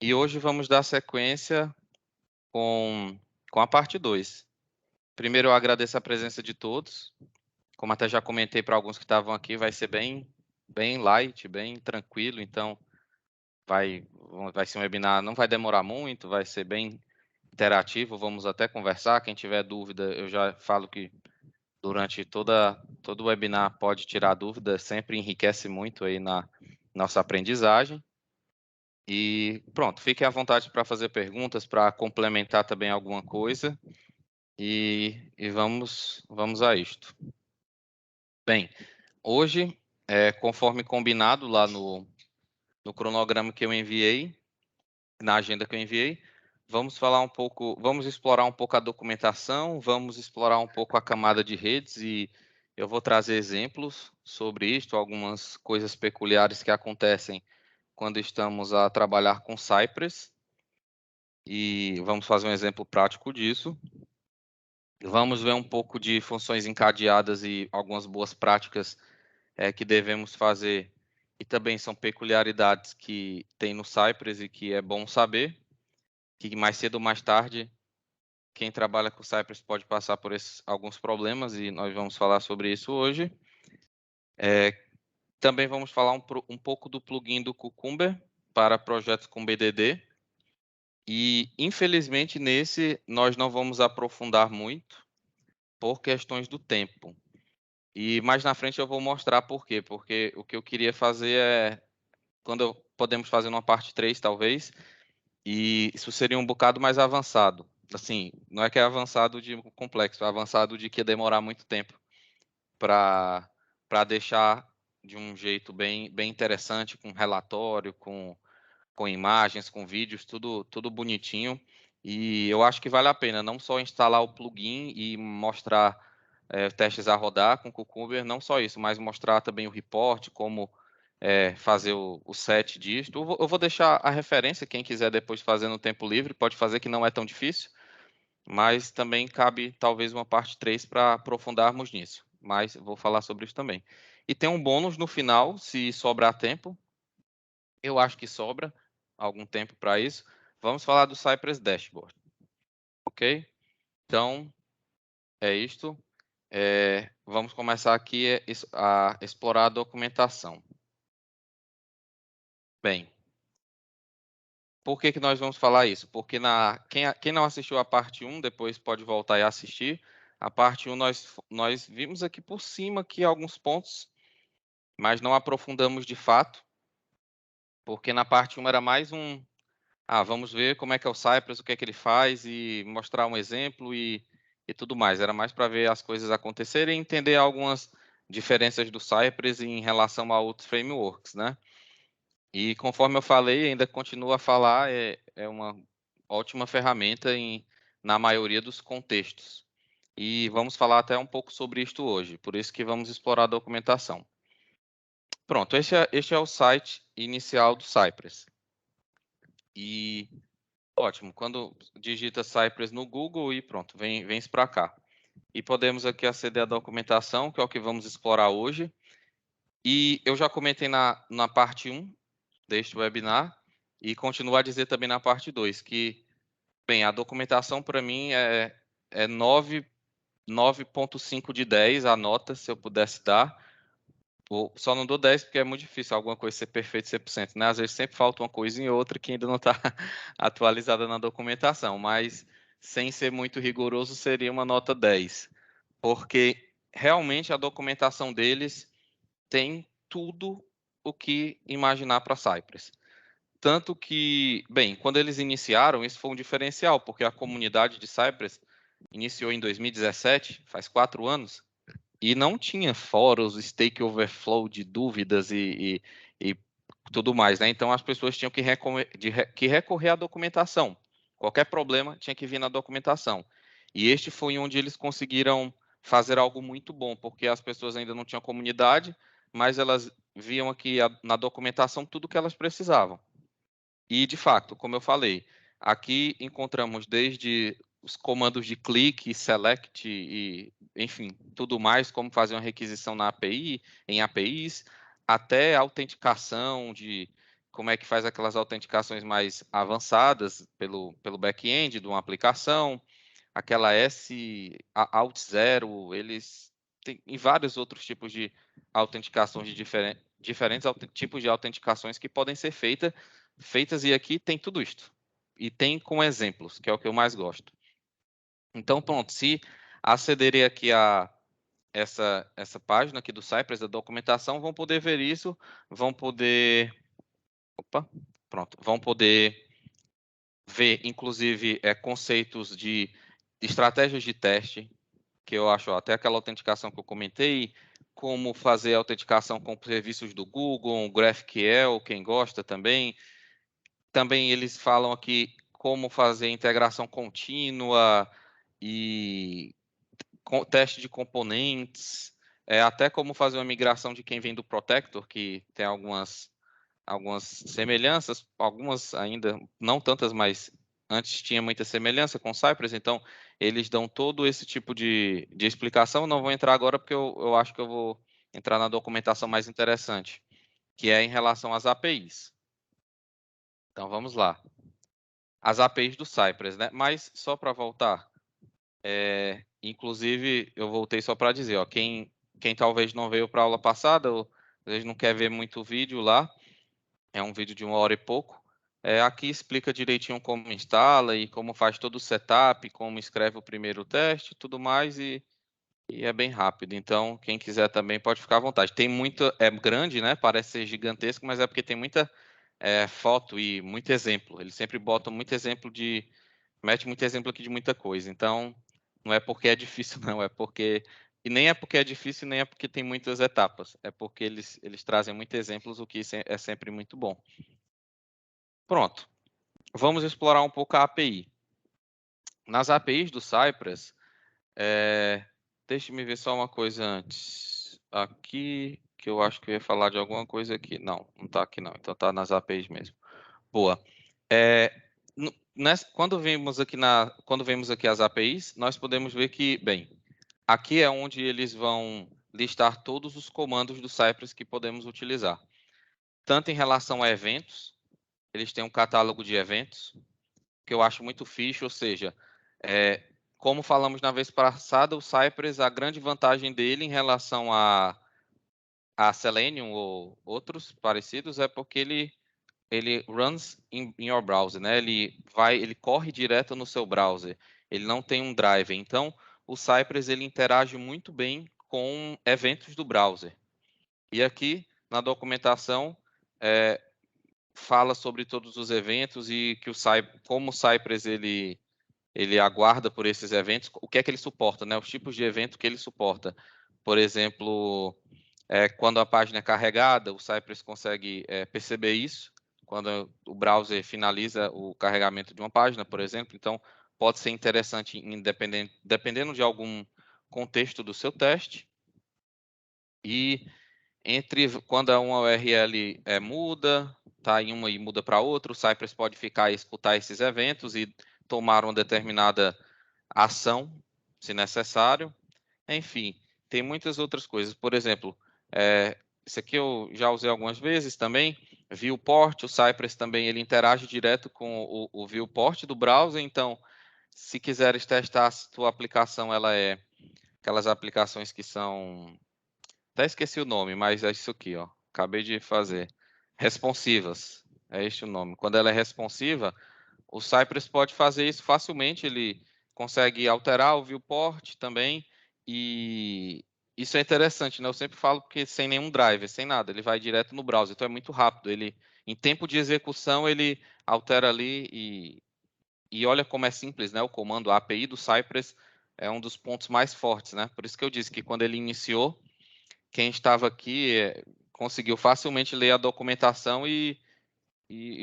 E hoje vamos dar sequência com, com a parte 2. Primeiro, eu agradeço a presença de todos. Como até já comentei para alguns que estavam aqui, vai ser bem light, bem tranquilo. Então, vai ser um webinar, não vai demorar muito, vai ser bem interativo. Vamos até conversar. Quem tiver dúvida, eu já falo que durante todo o webinar pode tirar dúvida, sempre enriquece muito aí na nossa aprendizagem. E pronto, fiquem à vontade para fazer perguntas, para complementar também alguma coisa. E vamos a isto. Bem, hoje, conforme combinado lá no cronograma que eu enviei, na agenda que eu enviei, vamos explorar um pouco a documentação, vamos explorar um pouco a camada de redes e eu vou trazer exemplos sobre isto, algumas coisas peculiares que acontecem quando estamos a trabalhar com Cypress e vamos fazer um exemplo prático disso. Vamos ver um pouco de funções encadeadas e algumas boas práticas que devemos fazer e também são peculiaridades que tem no Cypress e que é bom saber, que mais cedo ou mais tarde quem trabalha com Cypress pode passar por alguns problemas e nós vamos falar sobre isso hoje. Também vamos falar um pouco do plugin do Cucumber para projetos com BDD e, infelizmente, nesse nós não vamos aprofundar muito por questões do tempo. E mais na frente eu vou mostrar por quê, porque o que eu queria fazer podemos fazer numa parte 3, talvez, e isso seria um bocado mais avançado. Assim, não é que é avançado de complexo, é avançado de que ia demorar muito tempo para deixar de um jeito bem interessante, com relatório, com imagens, com vídeos, tudo bonitinho. E eu acho que vale a pena não só instalar o plugin e mostrar testes a rodar com Cucumber, não só isso, mas mostrar também o report, como fazer o set disso. Eu vou deixar a referência, quem quiser depois fazer no tempo livre, pode fazer, que não é tão difícil, mas também cabe talvez uma parte 3 para aprofundarmos nisso, mas vou falar sobre isso também. E tem um bônus no final, se sobrar tempo, eu acho que sobra algum tempo para isso. Vamos falar do Cypress Dashboard, ok? Então, é isto. Vamos começar aqui a explorar a documentação. Bem, por que nós vamos falar isso? Porque quem não assistiu a parte 1, depois pode voltar e assistir. A parte 1 nós vimos aqui por cima aqui alguns pontos, mas não aprofundamos de fato, porque na parte 1 era mais vamos ver como é que é o Cypress, o que é que ele faz e mostrar um exemplo e tudo mais. Era mais para ver as coisas acontecerem e entender algumas diferenças do Cypress em relação a outros frameworks, né? E conforme eu falei, ainda continuo a falar, é uma ótima ferramenta na maioria dos contextos. E vamos falar até um pouco sobre isto hoje, por isso que vamos explorar a documentação. Pronto, este é o site inicial do Cypress. E ótimo, quando digita Cypress no Google e pronto, vem para cá. E podemos aqui aceder à documentação, que é o que vamos explorar hoje. E eu já comentei na parte 1 deste webinar, e continuo a dizer também na parte 2, que, bem, a documentação para mim é 9,5 de 10, a nota, se eu pudesse dar. Só não dou 10 porque é muito difícil alguma coisa ser perfeita 100%, né? Às vezes sempre falta uma coisa em outra que ainda não está atualizada na documentação, mas sem ser muito rigoroso seria uma nota 10, porque realmente a documentação deles tem tudo o que imaginar para Cypress. Tanto que, bem, quando eles iniciaram, isso foi um diferencial, porque a comunidade de Cypress iniciou em 2017, faz 4 anos, e não tinha fóruns, Stack Overflow de dúvidas e tudo mais, né? Então as pessoas tinham que recorrer à documentação. Qualquer problema tinha que vir na documentação. E este foi onde eles conseguiram fazer algo muito bom, porque as pessoas ainda não tinham comunidade, mas elas viam aqui na documentação tudo o que elas precisavam. E, de fato, como eu falei, aqui encontramos desde os comandos de clique, select e, enfim, tudo mais, como fazer uma requisição na API, em APIs, até autenticação como é que faz aquelas autenticações mais avançadas pelo back-end de uma aplicação, aquela Alt 0, eles têm em vários outros tipos de autenticações de diferentes tipos de autenticações que podem ser feitas, e aqui tem tudo isto. E tem com exemplos, que é o que eu mais gosto. Então, pronto, se acederem aqui a essa página aqui do Cypress, da documentação, vão poder ver isso, vão poder... Opa, pronto. Vão poder ver, inclusive, conceitos de estratégias de teste, que eu acho até aquela autenticação que eu comentei, como fazer autenticação com serviços do Google, GraphQL, quem gosta também. Também eles falam aqui como fazer integração contínua e teste de componentes, até como fazer uma migração de quem vem do Protector, que tem algumas semelhanças, algumas ainda, não tantas, mas antes tinha muita semelhança com o Cypress, então eles dão todo esse tipo de explicação. Não vou entrar agora porque eu acho que eu vou entrar na documentação mais interessante, que é em relação às APIs. Então vamos lá. As APIs do Cypress, né? Mas só para voltar, inclusive eu voltei só para dizer, ó, quem talvez não veio para a aula passada, ou às vezes não quer ver muito vídeo lá, é um vídeo de 1 hora e pouco. Aqui explica direitinho como instala e como faz todo o setup, como escreve o primeiro teste, tudo mais, e é bem rápido. Então, quem quiser também pode ficar à vontade. Tem muito, é grande, né? Parece ser gigantesco, mas é porque tem muita foto e muito exemplo. Eles sempre botam muito exemplo mete muito exemplo aqui de muita coisa. Então, não é porque é difícil, não, é porque... E nem é porque é difícil, nem é porque tem muitas etapas. É porque eles trazem muitos exemplos, o que é sempre muito bom. Pronto. Vamos explorar um pouco a API. Nas APIs do Cypress, deixe-me ver só uma coisa antes. Aqui, que eu acho que eu ia falar de alguma coisa aqui. Não está aqui não. Então está nas APIs mesmo. Boa. Quando vemos aqui as APIs, nós podemos ver que, bem, aqui é onde eles vão listar todos os comandos do Cypress que podemos utilizar. Tanto em relação a eventos, eles têm um catálogo de eventos, que eu acho muito fixe, ou seja, como falamos na vez passada, o Cypress, a grande vantagem dele em relação a Selenium ou outros parecidos é porque ele runs in your browser, né? Ele corre direto no seu browser. Ele não tem um driver. Então, o Cypress ele interage muito bem com eventos do browser. E aqui na documentação fala sobre todos os eventos e que como o Cypress ele aguarda por esses eventos, o que é que ele suporta, né? Os tipos de evento que ele suporta. Por exemplo, quando a página é carregada, o Cypress consegue perceber isso, quando o browser finaliza o carregamento de uma página, por exemplo. Então, pode ser interessante dependendo de algum contexto do seu teste. E quando uma URL muda, tá em uma e muda para outra, o Cypress pode ficar e escutar esses eventos e tomar uma determinada ação, se necessário. Enfim, tem muitas outras coisas. Por exemplo, isso aqui eu já usei algumas vezes também. Viewport, o Cypress também ele interage direto com o viewport do browser. Então, se quiseres testar se tua aplicação ela é aquelas aplicações que são... Até esqueci o nome, mas é isso aqui, ó. Acabei de fazer. Responsivas. É este o nome. Quando ela é responsiva, o Cypress pode fazer isso facilmente. Ele consegue alterar o viewport também. E isso é interessante, né? Eu sempre falo porque sem nenhum driver, sem nada. Ele vai direto no browser. Então é muito rápido. Em tempo de execução, ele altera ali e olha como é simples, né? O comando, a API do Cypress é um dos pontos mais fortes, né? Por isso que eu disse que quando ele iniciou, quem estava aqui conseguiu facilmente ler a documentação e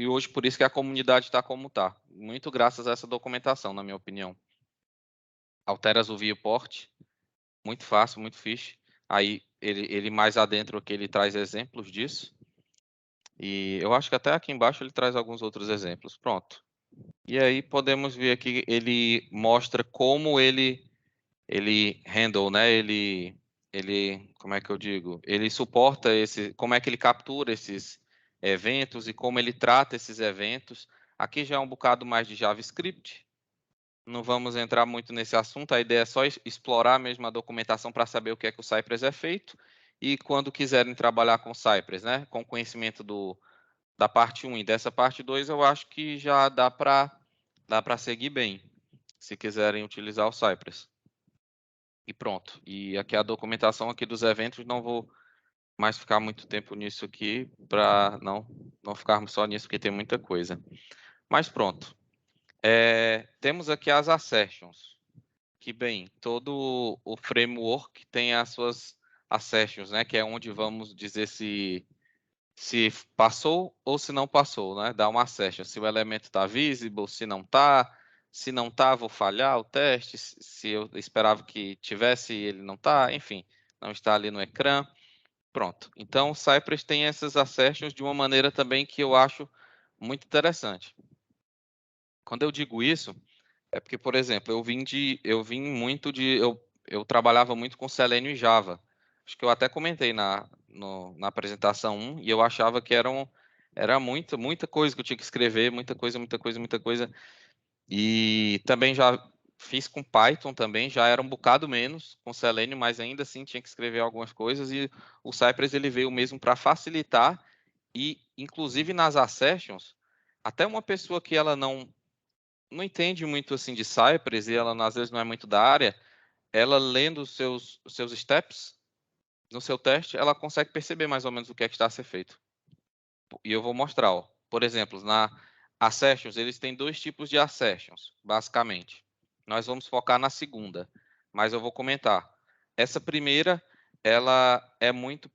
hoje por isso que a comunidade está como está. Muito graças a essa documentação, na minha opinião. Alteras o viewport, muito fácil, muito fixe. Aí ele mais adentro aqui ele traz exemplos disso. E eu acho que até aqui embaixo ele traz alguns outros exemplos. Pronto. E aí podemos ver aqui, ele mostra como ele handle, né? Ele, como é que eu digo? Ele suporta como é que ele captura esses eventos e como ele trata esses eventos. Aqui já é um bocado mais de JavaScript. Não vamos entrar muito nesse assunto, a ideia é só explorar mesmo a documentação para saber o que é que o Cypress é feito. E quando quiserem trabalhar com Cypress, né, com conhecimento da parte 1 e dessa parte 2, eu acho que já dá para seguir bem, se quiserem utilizar o Cypress. E pronto. E aqui a documentação aqui dos eventos, não vou mais ficar muito tempo nisso aqui, para não ficarmos só nisso, porque tem muita coisa. Mas pronto. Temos aqui as assertions, que bem, todo o framework tem as suas assertions, né, que é onde vamos dizer se passou ou se não passou, né? Dá uma assertion, se o elemento está visible, se não está, vou falhar o teste, se eu esperava que tivesse e ele não está, enfim, não está ali no ecrã. Pronto. Então, o Cypress tem essas assertions de uma maneira também que eu acho muito interessante. Quando eu digo isso, é porque, por exemplo, eu trabalhava muito com Selenium e Java. Acho que eu até comentei na apresentação 1, e eu achava que era muita coisa que eu tinha que escrever, muita coisa. E também já fiz com Python também, já era um bocado menos com Selenium, mas ainda assim tinha que escrever algumas coisas, e o Cypress ele veio mesmo para facilitar, e inclusive nas assertions, até uma pessoa que ela não entende muito assim de Cypress, e ela às vezes não é muito da área, ela lendo os seus steps no seu teste, ela consegue perceber mais ou menos o que é que está a ser feito. E eu vou mostrar, ó. Por exemplo, na assertions, eles têm dois tipos de assertions, basicamente. Nós vamos focar na segunda, mas eu vou comentar. Essa primeira, ela é muito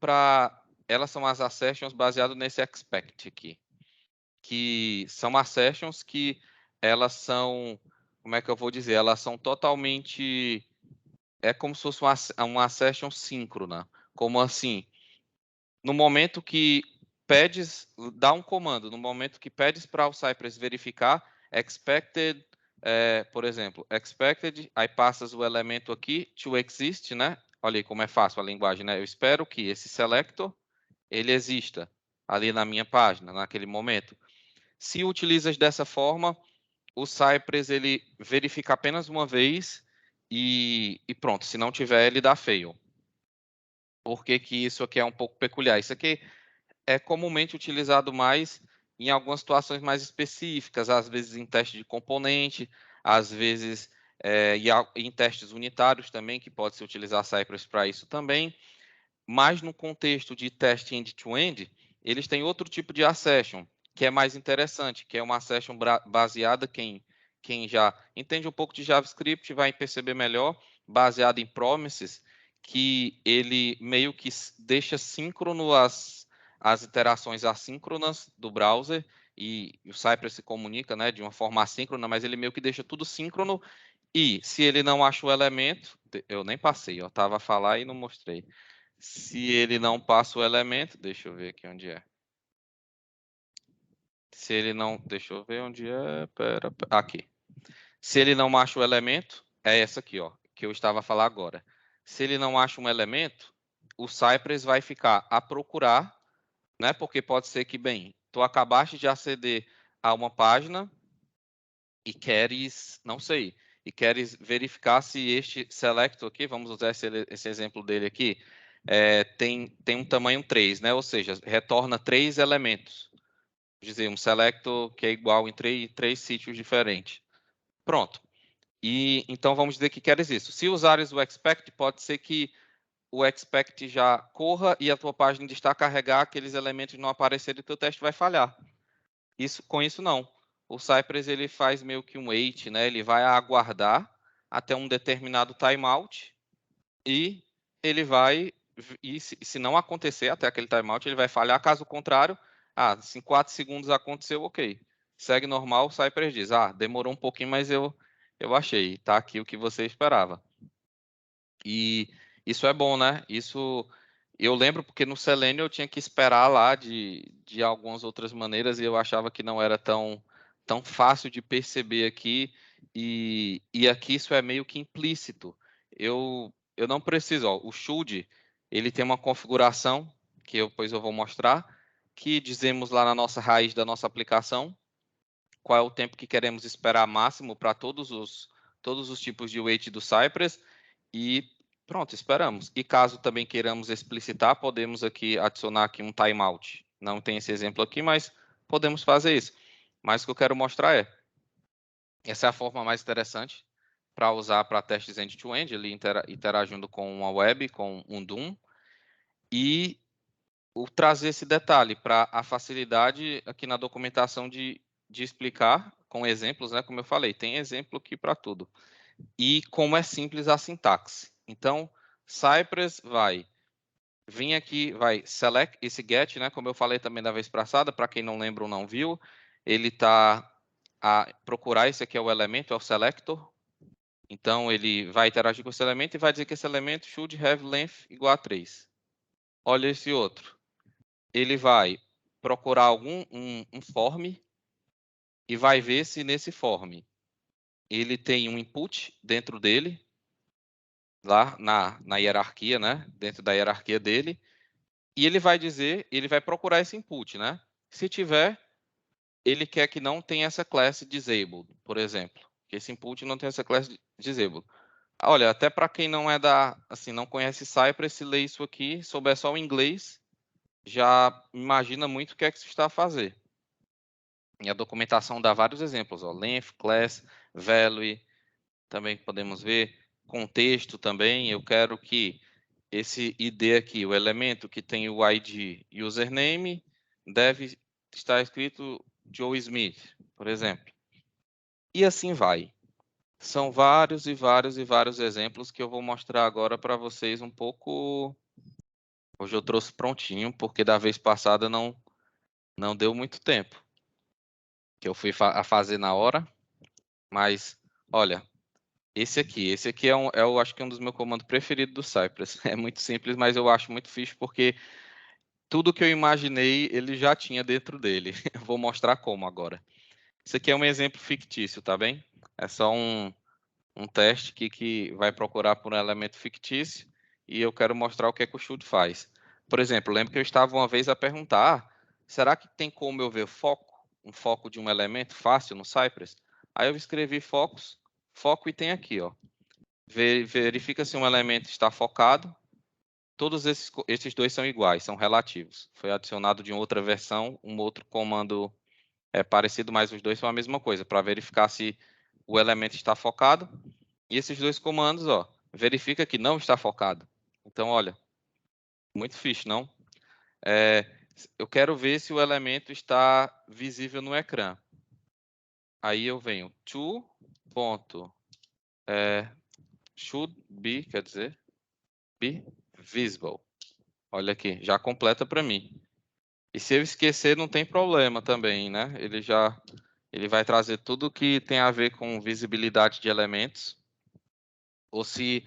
elas são as assertions baseadas nesse expect aqui, que são assertions que elas são, como é que eu vou dizer? Elas são totalmente, é como se fosse uma assertion síncrona. Como assim? No momento que dá um comando, no momento que pedes para o Cypress verificar, expected, por exemplo, expected, aí passas o elemento aqui, to exist, né? Olha aí como é fácil a linguagem, né? Eu espero que esse selector, ele exista ali na minha página, naquele momento. Se utilizas dessa forma, o Cypress ele verifica apenas uma vez e pronto. Se não tiver, ele dá fail. Por que que isso aqui é um pouco peculiar? Isso aqui é comumente utilizado mais em algumas situações mais específicas, às vezes em teste de componente, às vezes em testes unitários também, que pode se utilizar Cypress para isso também. Mas no contexto de teste end-to-end, eles têm outro tipo de assertion, que é mais interessante, que é uma assertion baseada, quem já entende um pouco de JavaScript vai perceber melhor, baseada em promises, que ele meio que deixa síncrono as interações assíncronas do browser, e o Cypress se comunica, né, de uma forma assíncrona, mas ele meio que deixa tudo síncrono, e se ele não acha o elemento, eu nem passei, eu estava a falar e não mostrei. Se ele não passa o elemento, deixa eu ver aqui onde é. Se ele não, deixa eu ver onde é, aqui. Se ele não acha o elemento, é essa aqui, ó, que eu estava a falar agora. Se ele não acha um elemento, o Cypress vai ficar a procurar, né? Porque pode ser que, bem, tu acabaste de aceder a uma página e queres, não sei, e queres verificar se este selector aqui, vamos usar esse exemplo dele aqui, tem um tamanho 3, né? Ou seja, retorna 3 elementos. Quer dizer, um selector que é igual em três sítios diferentes. Pronto. E então vamos dizer que queres isso. Se usares o expect, pode ser que o expect já corra e a tua página de está carregar, aqueles elementos não aparecerem e o teu teste vai falhar. Com isso não. O Cypress ele faz meio que um wait, né? Ele vai aguardar até um determinado timeout e ele vai, e se não acontecer até aquele timeout, ele vai falhar. Caso contrário, se em 4 segundos aconteceu, ok. Segue normal, o Cypress diz, demorou um pouquinho, mas eu achei, tá aqui o que você esperava. E isso é bom, né? Isso eu lembro porque no Selenium eu tinha que esperar lá de algumas outras maneiras, e eu achava que não era tão fácil de perceber aqui, e aqui isso é meio que implícito. Eu não preciso, ó, o should, ele tem uma configuração que depois eu vou mostrar, que dizemos lá na nossa raiz da nossa aplicação, qual é o tempo que queremos esperar máximo para todos os tipos de wait do Cypress e pronto, esperamos. E caso também queiramos explicitar, podemos aqui adicionar aqui um timeout. Não tem esse exemplo aqui, mas podemos fazer isso. Mas o que eu quero mostrar essa é a forma mais interessante para usar para testes end-to-end, ele interagindo com uma web, com um DOM, e trazer esse detalhe para a facilidade aqui na documentação de explicar com exemplos, né? Como eu falei, tem exemplo aqui para tudo. E como é simples a sintaxe. Então, Cypress vai vir aqui, vai select esse get, né? Como eu falei também da vez passada, para quem não lembra ou não viu, ele está a procurar, esse aqui é o elemento, é o selector. Então, ele vai interagir com esse elemento e vai dizer que esse elemento should have length igual a 3. Olha esse outro. Ele vai procurar um form e vai ver se nesse form ele tem um input dentro dele, lá na hierarquia, né? Dentro da hierarquia dele. E ele vai dizer, ele vai procurar esse input, né? Se tiver, ele quer que não tenha essa classe disabled, por exemplo. Que esse input não tenha essa classe disabled. Olha, até para quem não é não conhece Cypress, se ler isso aqui, souber só o inglês, já imagina muito o que é que se está a fazer. E a documentação dá vários exemplos, ó, length, class, value, também podemos ver, contexto também, eu quero que esse ID aqui, o elemento que tem o ID username, deve estar escrito Joe Smith, por exemplo. E assim vai. São vários e vários e vários exemplos que eu vou mostrar agora para vocês um pouco. Hoje eu trouxe prontinho, porque da vez passada não deu muito tempo. Que eu fui a fazer na hora. Mas, olha, esse aqui eu acho que é um dos meus comandos preferidos do Cypress. É muito simples, mas eu acho muito fixe porque tudo que eu imaginei, ele já tinha dentro dele. Eu vou mostrar como agora. Isso aqui é um exemplo fictício, tá bem? É só um teste que vai procurar por um elemento fictício e eu quero mostrar o que é que o should faz. Por exemplo, lembro que eu estava uma vez a perguntar, será que tem como eu ver um foco de um elemento fácil no Cypress? Aí eu escrevi foco e tem aqui, ó. Verifica se um elemento está focado. Todos esses dois são iguais, são relativos. Foi adicionado de outra versão, um outro comando parecido, mas os dois são a mesma coisa, para verificar se o elemento está focado. E esses dois comandos, ó, verifica que não está focado. Então, olha, muito fixe, não? Eu quero ver se o elemento está visível no ecrã. Aí eu venho to, should be, quer dizer, be visible. Olha aqui, já completa para mim. E se eu esquecer, não tem problema também, né? Ele vai trazer tudo que tem a ver com visibilidade de elementos. Ou se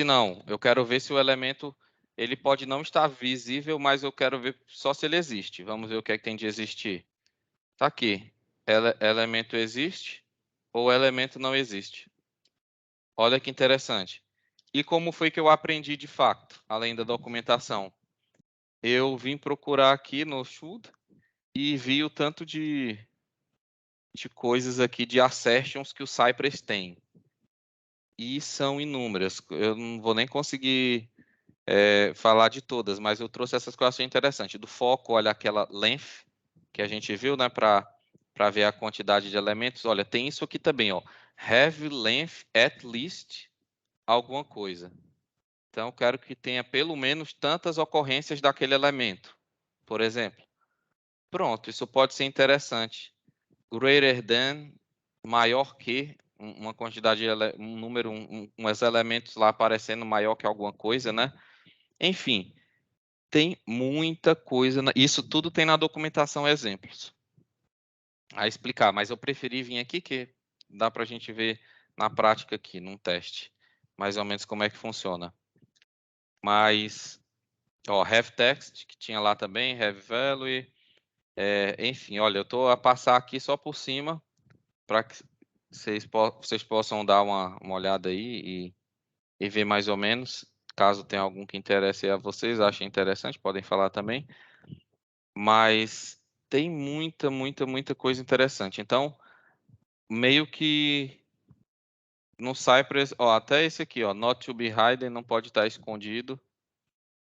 não, eu quero ver se o elemento ele pode não estar visível, mas eu quero ver só se ele existe. Vamos ver o que é que tem de existir. Tá aqui. Elemento existe ou elemento não existe. Olha que interessante. E como foi que eu aprendi de fato, além da documentação? Eu vim procurar aqui no should e vi o tanto de coisas aqui, de assertions que o Cypress tem. E são inúmeras. Eu não vou nem conseguir falar de todas, mas eu trouxe essas que eu achei interessante. Do foco, olha aquela length que a gente viu, né, para ver a quantidade de elementos. Olha, tem isso aqui também, ó. Have length at least alguma coisa. Então, eu quero que tenha pelo menos tantas ocorrências daquele elemento, por exemplo. Pronto, isso pode ser interessante. Greater than, maior que, uma quantidade, um número, uns elementos lá aparecendo maior que alguma coisa, né? Enfim, tem muita coisa. Isso tudo tem na documentação exemplos a explicar, mas eu preferi vir aqui que dá para a gente ver na prática aqui, num teste, mais ou menos como é que funciona. Mas, ó, have text, que tinha lá também, have value, enfim, olha, eu estou a passar aqui só por cima para que vocês possam dar uma olhada aí e ver mais ou menos. Caso tenha algum que interesse a vocês, achem interessante, podem falar também. mas tem muita coisa interessante. Então, meio que no Cypress, ó, até esse aqui, ó, not to be hidden, não pode estar escondido.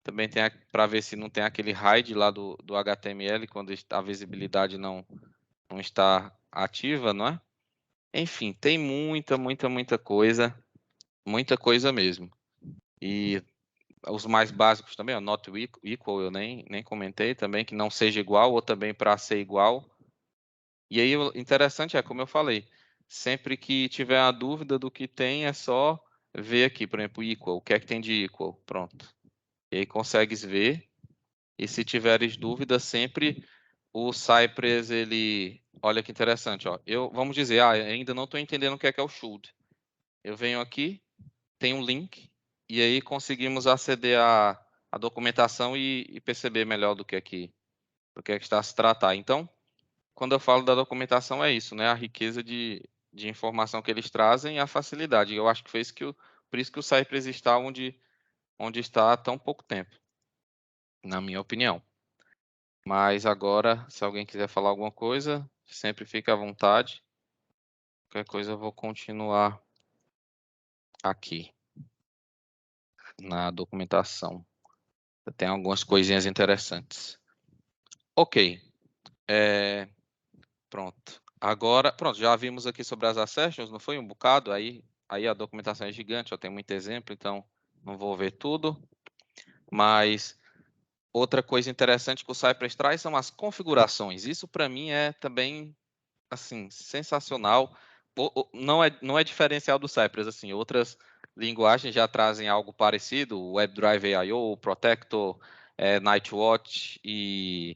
Também tem para ver se não tem aquele hide lá do HTML quando a visibilidade não está ativa, não é? Enfim, tem muita coisa mesmo. E os mais básicos também, ó, not equal, eu nem comentei também, que não seja igual, ou também para ser igual. E aí, o interessante é, como eu falei, sempre que tiver a dúvida do que tem, é só ver aqui, por exemplo, equal, o que é que tem de equal, pronto. E aí consegues ver, e se tiveres dúvida, sempre o Cypress, ele, olha que interessante, ó, vamos dizer, ainda não estou entendendo o que é o should. Eu venho aqui, tem um link, e aí conseguimos aceder à documentação e perceber melhor do que é que está a se tratar. Então, quando eu falo da documentação é isso, né? A riqueza de informação que eles trazem e a facilidade. Eu acho que foi isso por isso que o Cypress está onde está há tão pouco tempo, na minha opinião. Mas agora, se alguém quiser falar alguma coisa, sempre fica à vontade. Qualquer coisa eu vou continuar aqui na documentação. Tem algumas coisinhas interessantes. Ok. Pronto. Agora, pronto, já vimos aqui sobre as assertions, não foi um bocado? Aí a documentação é gigante, eu tenho muito exemplo, então não vou ver tudo. Mas outra coisa interessante que o Cypress traz são as configurações. Isso para mim é também assim sensacional. Não é diferencial do Cypress, assim, outras linguagens já trazem algo parecido, o WebDriver I/O, o Protector, Nightwatch e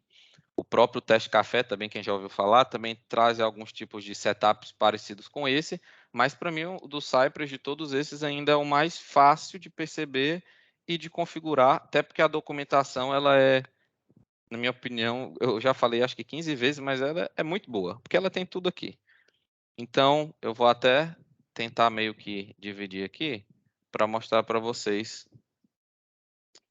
o próprio Teste Café, também, quem já ouviu falar, também traz alguns tipos de setups parecidos com esse, mas para mim o do Cypress de todos esses ainda é o mais fácil de perceber e de configurar, até porque a documentação ela é, na minha opinião, eu já falei acho que 15 vezes, mas ela é muito boa, porque ela tem tudo aqui. Então, eu vou até tentar meio que dividir aqui para mostrar para vocês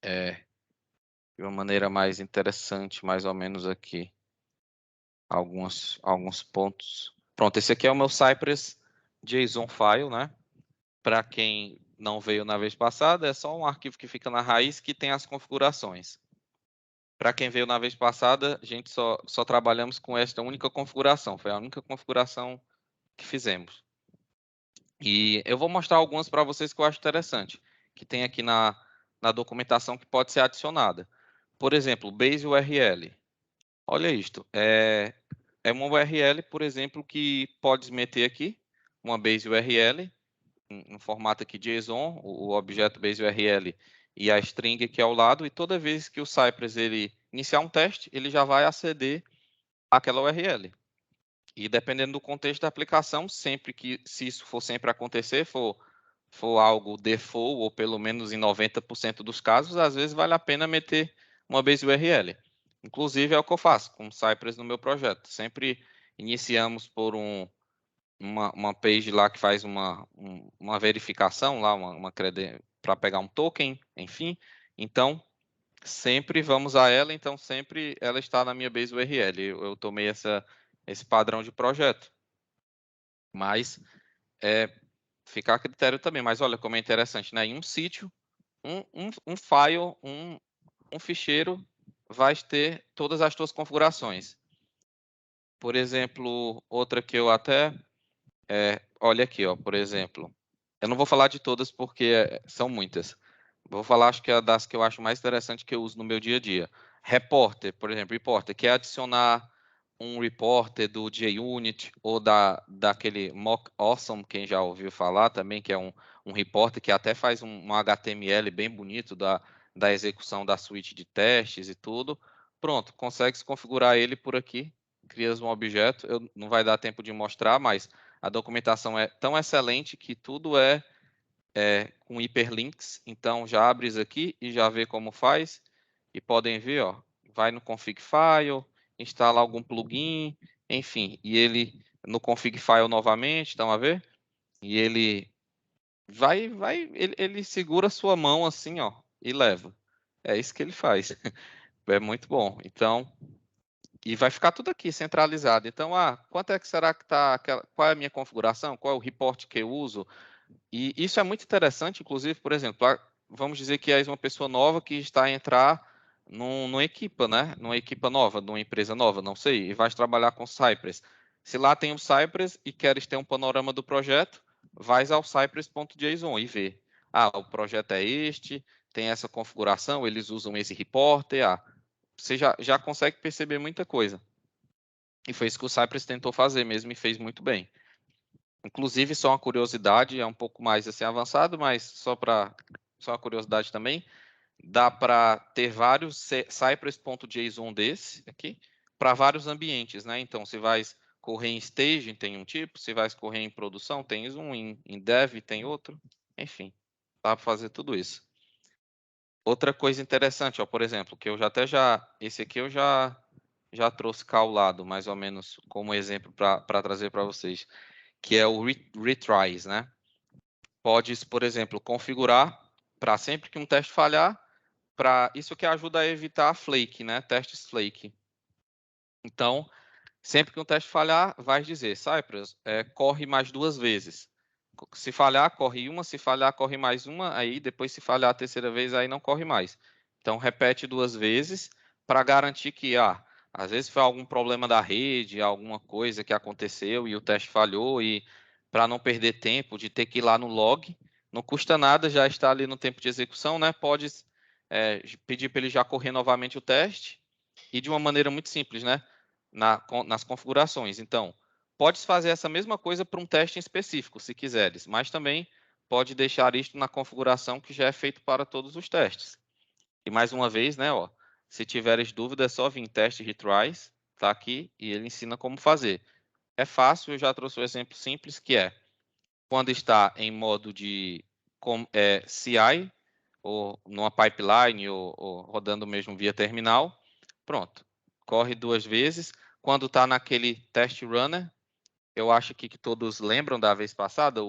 de uma maneira mais interessante, mais ou menos aqui, alguns pontos. Pronto, esse aqui é o meu Cypress JSON file, né? Para quem não veio na vez passada, é só um arquivo que fica na raiz que tem as configurações. Para quem veio na vez passada, a gente só trabalhamos com esta única configuração, foi a única configuração que fizemos. E eu vou mostrar algumas para vocês que eu acho interessante, que tem aqui na documentação que pode ser adicionada. Por exemplo, base URL. Olha isto, é uma URL, por exemplo, que podes meter aqui, uma base URL, no formato aqui JSON, o objeto base URL e a string aqui ao lado, e toda vez que o Cypress ele iniciar um teste, ele já vai aceder àquela URL. E dependendo do contexto da aplicação, sempre que, se isso for sempre acontecer, for algo default, ou pelo menos em 90% dos casos, às vezes vale a pena meter uma base URL. Inclusive é o que eu faço com o Cypress no meu projeto. Sempre iniciamos por uma page lá que faz uma verificação lá, para pegar um token, enfim. Então, sempre vamos a ela, então sempre ela está na minha base URL. Eu tomei esse padrão de projeto. Mas fica a critério também. Mas olha como é interessante, né? Em um sítio, um file, um ficheiro vai ter todas as tuas configurações. Por exemplo, outra que eu até olha aqui, ó, por exemplo, eu não vou falar de todas porque são muitas. Vou falar, acho que é das que eu acho mais interessante que eu uso no meu dia a dia. Repórter, por exemplo, Reporter, quer adicionar um reporter do JUnit ou daquele Mock Awesome, quem já ouviu falar também, que é um reporter que até faz um HTML bem bonito da execução da suíte de testes e tudo. Pronto, consegue configurar ele por aqui, crias um objeto. Não vai dar tempo de mostrar, mas a documentação é tão excelente que tudo é com hiperlinks. Então, já abres aqui e já vê como faz. E podem ver, ó, vai no config file, instala algum plugin, enfim. E ele, no config file novamente, estão a ver? E ele ele segura a sua mão assim, ó, e leva. É isso que ele faz. É muito bom. Então, E vai ficar tudo aqui centralizado. Então, quanto é que será que está, qual é a minha configuração, qual é o report que eu uso? E isso é muito interessante, inclusive, por exemplo, vamos dizer que és uma pessoa nova que está a entrar numa equipa, né? Numa equipa nova, numa empresa nova, não sei, e vais trabalhar com Cypress. Se lá tem o Cypress e queres ter um panorama do projeto, vais ao cypress.json e vê. O projeto é este, tem essa configuração, eles usam esse reporter, você já consegue perceber muita coisa. E foi isso que o Cypress tentou fazer mesmo e fez muito bem. Inclusive, só uma curiosidade, é um pouco mais assim avançado, mas só uma curiosidade também, dá para ter vários Cypress.json desse aqui para vários ambientes, né? Então, se vai correr em staging, tem um tipo, se vai correr em produção, tem um, em dev, tem outro, enfim, dá para fazer tudo isso. Outra coisa interessante, ó, por exemplo, que eu esse aqui eu já trouxe cá ao lado, mais ou menos como exemplo para trazer para vocês, que é o retries, né? Podes, por exemplo, configurar para sempre que um teste falhar, para isso que ajuda a evitar flake, né? Testes flake. Então, sempre que um teste falhar, vai dizer, Cypress, corre mais 2 vezes. Se falhar, corre uma, se falhar, corre mais uma, aí depois se falhar a terceira vez, aí não corre mais. Então, repete 2 vezes para garantir que, às vezes foi algum problema da rede, alguma coisa que aconteceu e o teste falhou, e para não perder tempo de ter que ir lá no log, não custa nada, já está ali no tempo de execução, né? Pode pedir para ele já correr novamente o teste, e de uma maneira muito simples, né? Nas configurações. Então, podes fazer essa mesma coisa para um teste em específico, se quiseres, mas também pode deixar isto na configuração que já é feito para todos os testes. E mais uma vez, né, se tiveres dúvida, é só vir em teste retries, tá aqui, e ele ensina como fazer. É fácil, eu já trouxe um exemplo simples, que é quando está em modo de CI, ou numa pipeline, ou rodando mesmo via terminal, pronto, corre 2 vezes. Quando está naquele test runner, eu acho que todos lembram da vez passada,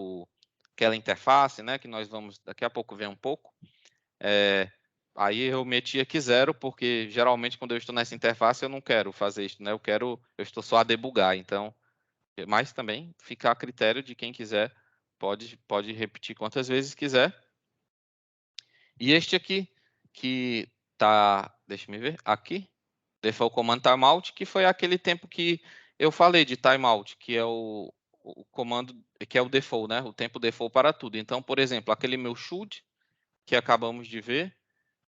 aquela interface, né, que nós vamos daqui a pouco ver um pouco. Aí eu meti aqui 0, porque geralmente quando eu estou nessa interface eu não quero fazer isso, né? Eu estou só a debugar, então, mas também fica a critério de quem quiser, pode repetir quantas vezes quiser. E este aqui, que tá, deixa eu ver, aqui, default command timeout, que foi aquele tempo que eu falei de timeout, que é o comando, que é o default, né? O tempo default para tudo. Então, por exemplo, aquele meu should, que acabamos de ver,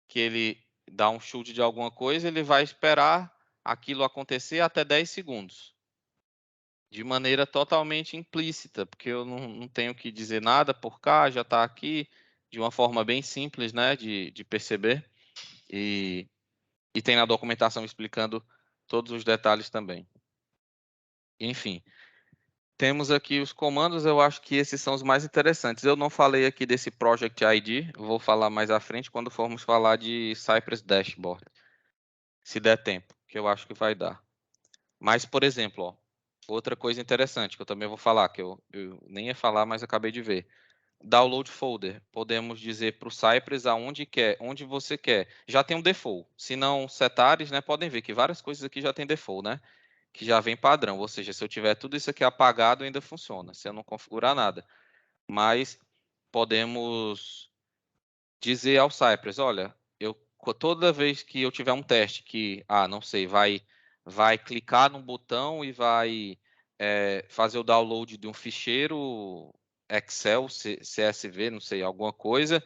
que ele dá um should de alguma coisa, ele vai esperar aquilo acontecer até 10 segundos. De maneira totalmente implícita, porque eu não tenho que dizer nada por cá, já está aqui, de uma forma bem simples, né, de perceber. E tem na documentação explicando todos os detalhes também. Enfim, temos aqui os comandos, eu acho que esses são os mais interessantes. Eu não falei aqui desse Project ID, vou falar mais à frente quando formos falar de Cypress Dashboard, se der tempo, que eu acho que vai dar. Mas, por exemplo, outra coisa interessante que eu também vou falar, que eu nem ia falar, mas acabei de ver. Download folder, podemos dizer para o Cypress onde você quer. Já tem um default. Se não setares, né, podem ver que várias coisas aqui já tem default, né? Que já vem padrão. Ou seja, se eu tiver tudo isso aqui apagado, ainda funciona. Se eu não configurar nada. Mas podemos dizer ao Cypress, olha, toda vez que eu tiver um teste que, não sei, vai clicar num botão e vai fazer o download de um ficheiro Excel, CSV, não sei, alguma coisa,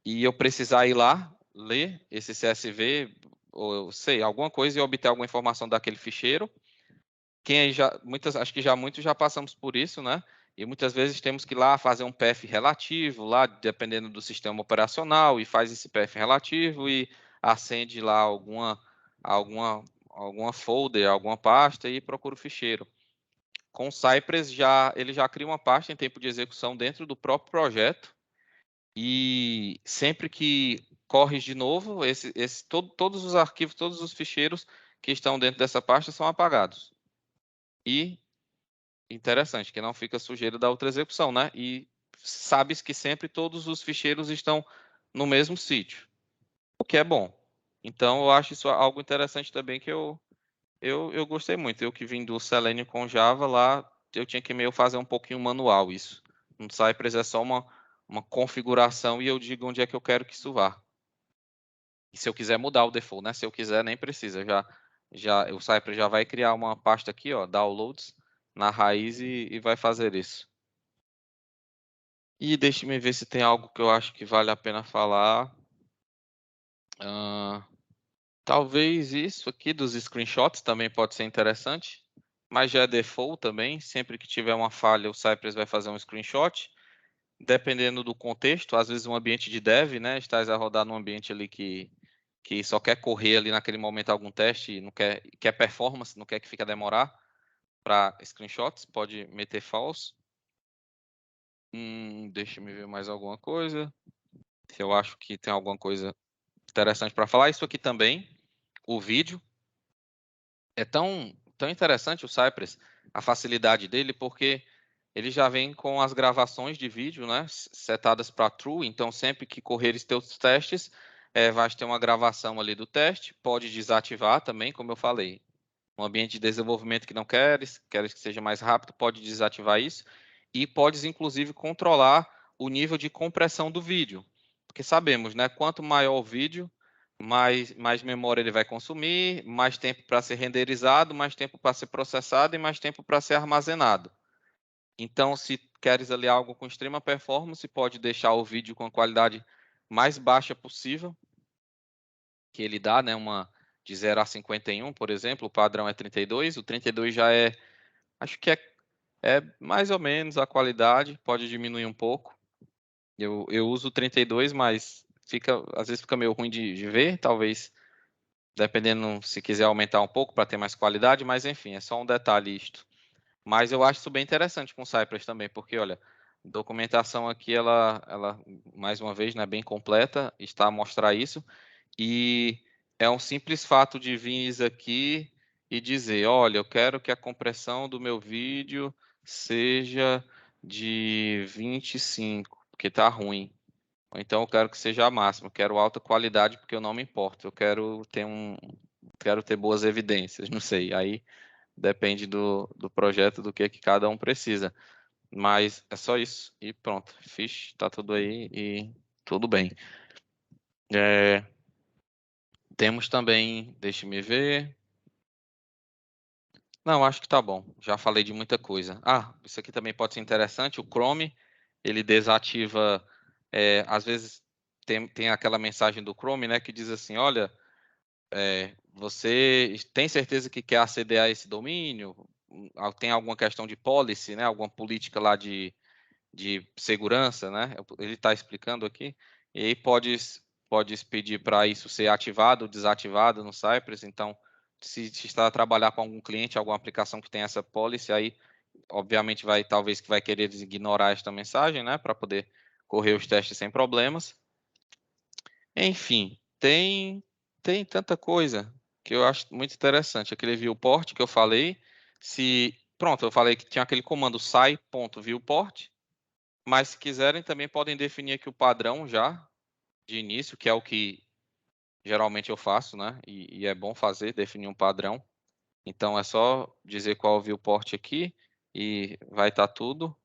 e eu precisar ir lá, ler esse CSV, ou sei, alguma coisa e obter alguma informação daquele ficheiro. Acho que já muitos já passamos por isso, né? E muitas vezes temos que ir lá fazer um path relativo, lá dependendo do sistema operacional, e faz esse path relativo e acende lá alguma folder, alguma pasta e procura o ficheiro. Com o Cypress, ele já cria uma pasta em tempo de execução dentro do próprio projeto, e sempre que corre de novo, todos os arquivos, todos os ficheiros que estão dentro dessa pasta são apagados. E interessante, que não fica sujeira da outra execução, né? E sabes que sempre todos os ficheiros estão no mesmo sítio, o que é bom. Então, eu acho isso algo interessante também que eu eu gostei muito. Eu que vim do Selenium com Java, lá eu tinha que meio fazer um pouquinho manual isso. No Cypress é só uma configuração e eu digo onde é que eu quero que isso vá. E se eu quiser mudar o default, né? Se eu quiser, nem precisa. O Cypress já vai criar uma pasta aqui, ó, downloads, na raiz e vai fazer isso. E deixe-me ver se tem algo que eu acho que vale a pena falar. Talvez isso aqui dos screenshots também pode ser interessante, mas já é default também. Sempre que tiver uma falha, o Cypress vai fazer um screenshot. Dependendo do contexto, às vezes um ambiente de dev, né? Estás a rodar num ambiente ali que só quer correr ali naquele momento algum teste, não quer performance, não quer que fique a demorar para screenshots, pode meter false. Deixa eu ver mais alguma coisa. Se eu acho que tem alguma coisa interessante para falar. Isso aqui também, o vídeo. É tão interessante o Cypress, a facilidade dele, porque ele já vem com as gravações de vídeo, né, setadas para true, então sempre que correres teus testes, vai ter uma gravação ali do teste, pode desativar também, como eu falei. Um ambiente de desenvolvimento que não queres que seja mais rápido, pode desativar isso, e podes inclusive controlar o nível de compressão do vídeo, porque sabemos, né, quanto maior o vídeo, mais memória ele vai consumir, mais tempo para ser renderizado, mais tempo para ser processado e mais tempo para ser armazenado. Então, se queres ali algo com extrema performance, pode deixar o vídeo com a qualidade mais baixa possível, que ele dá, né, uma de 0 a 51, por exemplo, o padrão é 32, o 32 já acho que é mais ou menos a qualidade, pode diminuir um pouco. Eu uso o 32, mas às vezes fica meio ruim de ver, talvez dependendo se quiser aumentar um pouco para ter mais qualidade, mas enfim, é só um detalhe isto. Mas eu acho isso bem interessante com o Cypress também, porque olha, a documentação aqui, ela mais uma vez, né, bem completa, está a mostrar isso, e é um simples fato de vir aqui e dizer, olha, eu quero que a compressão do meu vídeo seja de 25, porque está ruim. Ou então eu quero que seja a máxima, eu quero alta qualidade porque eu não me importo, eu quero ter boas evidências, não sei. Aí depende do projeto, do que cada um precisa. Mas é só isso e pronto. Fiz, tá tudo aí e tudo bem. Temos também, deixe-me ver. Não, acho que tá bom. Já falei de muita coisa. Isso aqui também pode ser interessante. O Chrome, ele desativa. Às vezes tem aquela mensagem do Chrome, né, que diz assim: olha, você tem certeza que quer aceder a esse domínio? Tem alguma questão de policy, né? Alguma política lá de segurança, né? Ele está explicando aqui. E aí podes pedir para isso ser ativado ou desativado no Cypress. Então, se está a trabalhar com algum cliente, alguma aplicação que tem essa policy, aí obviamente talvez que vai querer ignorar esta mensagem, né? Para poder correr os testes sem problemas. Enfim, tem tanta coisa que eu acho muito interessante. Aquele viewport que eu falei, pronto, eu falei que tinha aquele comando sai.viewport, mas se quiserem também podem definir aqui o padrão já de início, que é o que geralmente eu faço, né? E é bom fazer, definir um padrão. Então é só dizer qual é o viewport aqui e vai estar tudo.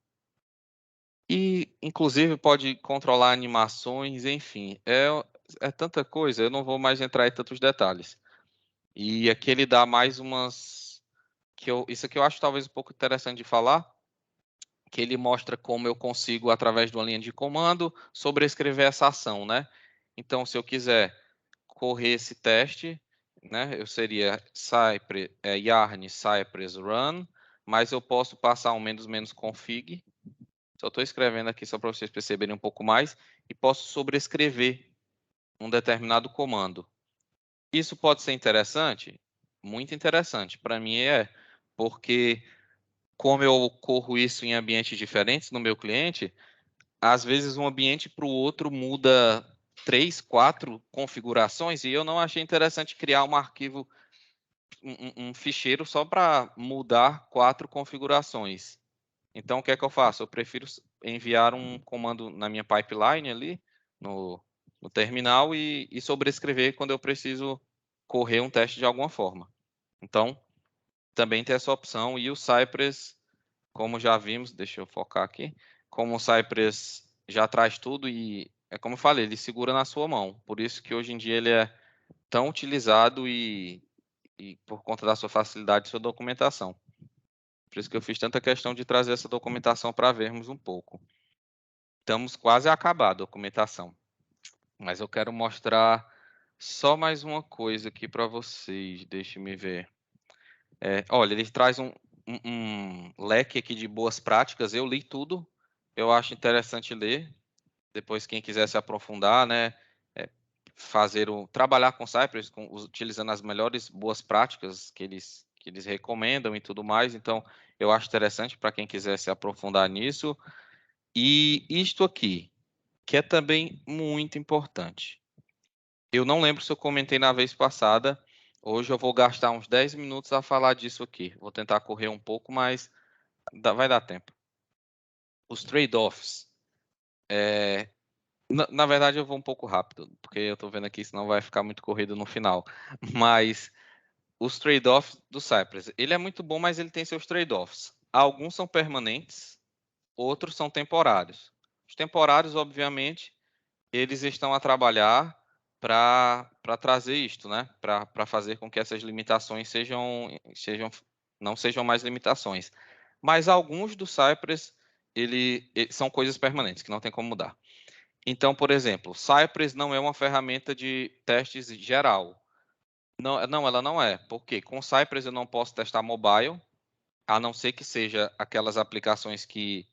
E, inclusive, pode controlar animações, enfim. É tanta coisa, eu não vou mais entrar em tantos detalhes. E aqui ele dá mais umas. Isso aqui eu acho talvez um pouco interessante de falar, que ele mostra como eu consigo, através de uma linha de comando, sobrescrever essa ação, né? Então, se eu quiser correr esse teste, né, eu seria yarn cypress run, mas eu posso passar um menos config. Só estou escrevendo aqui só para vocês perceberem um pouco mais e posso sobrescrever um determinado comando. Isso pode ser interessante? Muito interessante. Para mim porque como eu corro isso em ambientes diferentes no meu cliente, às vezes um ambiente para o outro muda 3, 4 configurações e eu não achei interessante criar um arquivo, um ficheiro só para mudar 4 configurações. Então, o que é que eu faço? Eu prefiro enviar um comando na minha pipeline ali, no terminal, e sobrescrever quando eu preciso correr um teste de alguma forma. Então, também tem essa opção. E o Cypress, como já vimos, deixa eu focar aqui, como o Cypress já traz tudo e, é como eu falei, ele segura na sua mão. Por isso que hoje em dia ele é tão utilizado e por conta da sua facilidade de sua documentação. Por isso que eu fiz tanta questão de trazer essa documentação para vermos um pouco. Estamos quase a acabar a documentação, mas eu quero mostrar só mais uma coisa aqui para vocês. Deixe-me ver. Olha, ele traz um leque aqui de boas práticas. Eu li tudo. Eu acho interessante ler. Depois, quem quiser se aprofundar, né, trabalhar com Cypress, utilizando as melhores boas práticas que eles recomendam e tudo mais. Então, eu acho interessante para quem quiser se aprofundar nisso. E isto aqui, que é também muito importante. Eu não lembro se eu comentei na vez passada. Hoje eu vou gastar uns 10 minutos a falar disso aqui. Vou tentar correr um pouco, mas vai dar tempo. Os trade-offs. Na verdade, eu vou um pouco rápido, porque eu estou vendo aqui, senão vai ficar muito corrido no final. Mas os trade-offs do Cypress. Ele é muito bom, mas ele tem seus trade-offs. Alguns são permanentes, outros são temporários. Os temporários, obviamente, eles estão a trabalhar para trazer isto, né? Para fazer com que essas limitações não sejam mais limitações. Mas alguns do Cypress são coisas permanentes, que não tem como mudar. Então, por exemplo, Cypress não é uma ferramenta de testes geral. Não, ela não é. Por quê? Com Cypress eu não posso testar mobile, a não ser que seja aquelas aplicações que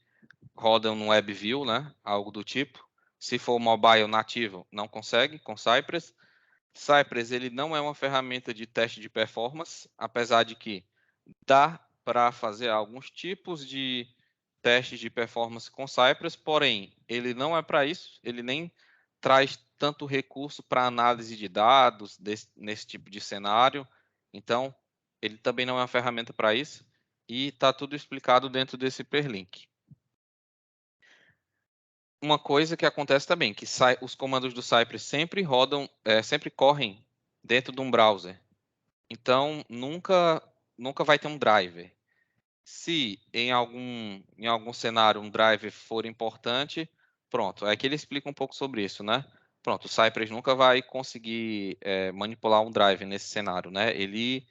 rodam no WebView, né? Algo do tipo. Se for mobile nativo, não consegue com Cypress. Cypress ele não é uma ferramenta de teste de performance, apesar de que dá para fazer alguns tipos de testes de performance com Cypress, porém, ele não é para isso, ele nem traz tanto recurso para análise de dados nesse tipo de cenário. Então, ele também não é uma ferramenta para isso e está tudo explicado dentro desse hiperlink. Uma coisa que acontece também, que os comandos do Cypress sempre rodam, sempre correm dentro de um browser. Então, nunca vai ter um driver. Se em algum cenário um driver for importante, pronto, é que ele explica um pouco sobre isso, né? Pronto, o Cypress nunca vai conseguir manipular um driver nesse cenário, né? Ele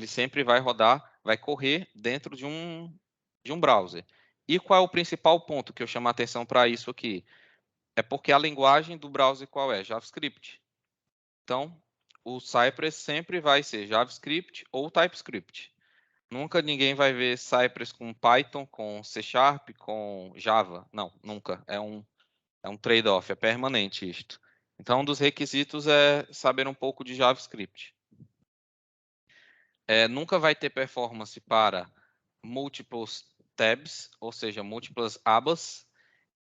sempre vai rodar, vai correr dentro de um browser. E qual é o principal ponto que eu chamo a atenção para isso aqui? É porque a linguagem do browser qual é? JavaScript. Então, o Cypress sempre vai ser JavaScript ou TypeScript. Nunca ninguém vai ver Cypress com Python, com C Sharp, com Java. Não, nunca. É um trade-off, é permanente isto. Então, um dos requisitos é saber um pouco de JavaScript. Nunca vai ter performance para múltiplos tabs, ou seja, múltiplas abas.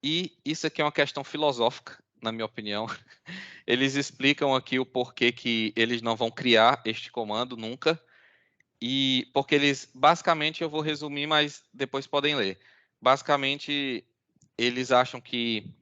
E isso aqui é uma questão filosófica, na minha opinião. Eles explicam aqui o porquê que eles não vão criar este comando nunca. E porque basicamente, eu vou resumir, mas depois podem ler. Basicamente, eles acham que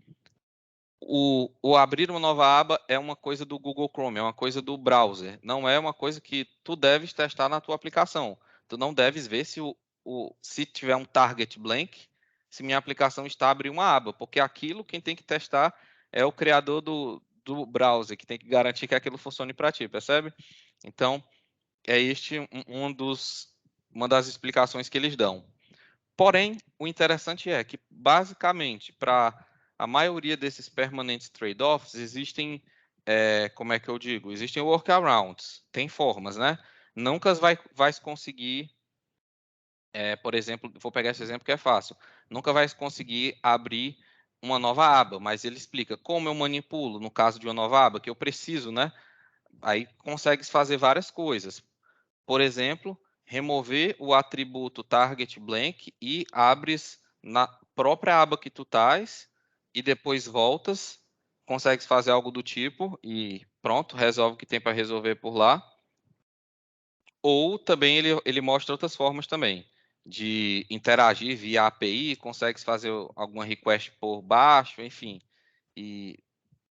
o abrir uma nova aba é uma coisa do Google Chrome, é uma coisa do browser. Não é uma coisa que tu deves testar na tua aplicação. Tu não deves ver se tiver um target blank, se minha aplicação está a abrir uma aba, porque aquilo quem tem que testar é o criador do browser, que tem que garantir que aquilo funcione para ti, percebe? Então, é este uma das explicações que eles dão. Porém, o interessante é que, basicamente, para a maioria desses permanentes trade-offs, existem, como é que eu digo? Existem workarounds, tem formas, né? Nunca vai conseguir, por exemplo, vou pegar esse exemplo que é fácil, nunca vai conseguir abrir uma nova aba, mas ele explica como eu manipulo, no caso de uma nova aba, que eu preciso, né? Aí consegue fazer várias coisas. Por exemplo, remover o atributo target blank e abres na própria aba que tu estás e depois voltas, consegues fazer algo do tipo e pronto, resolve o que tem para resolver por lá. Ou também ele mostra outras formas também de interagir via API, consegues fazer alguma request por baixo, enfim. E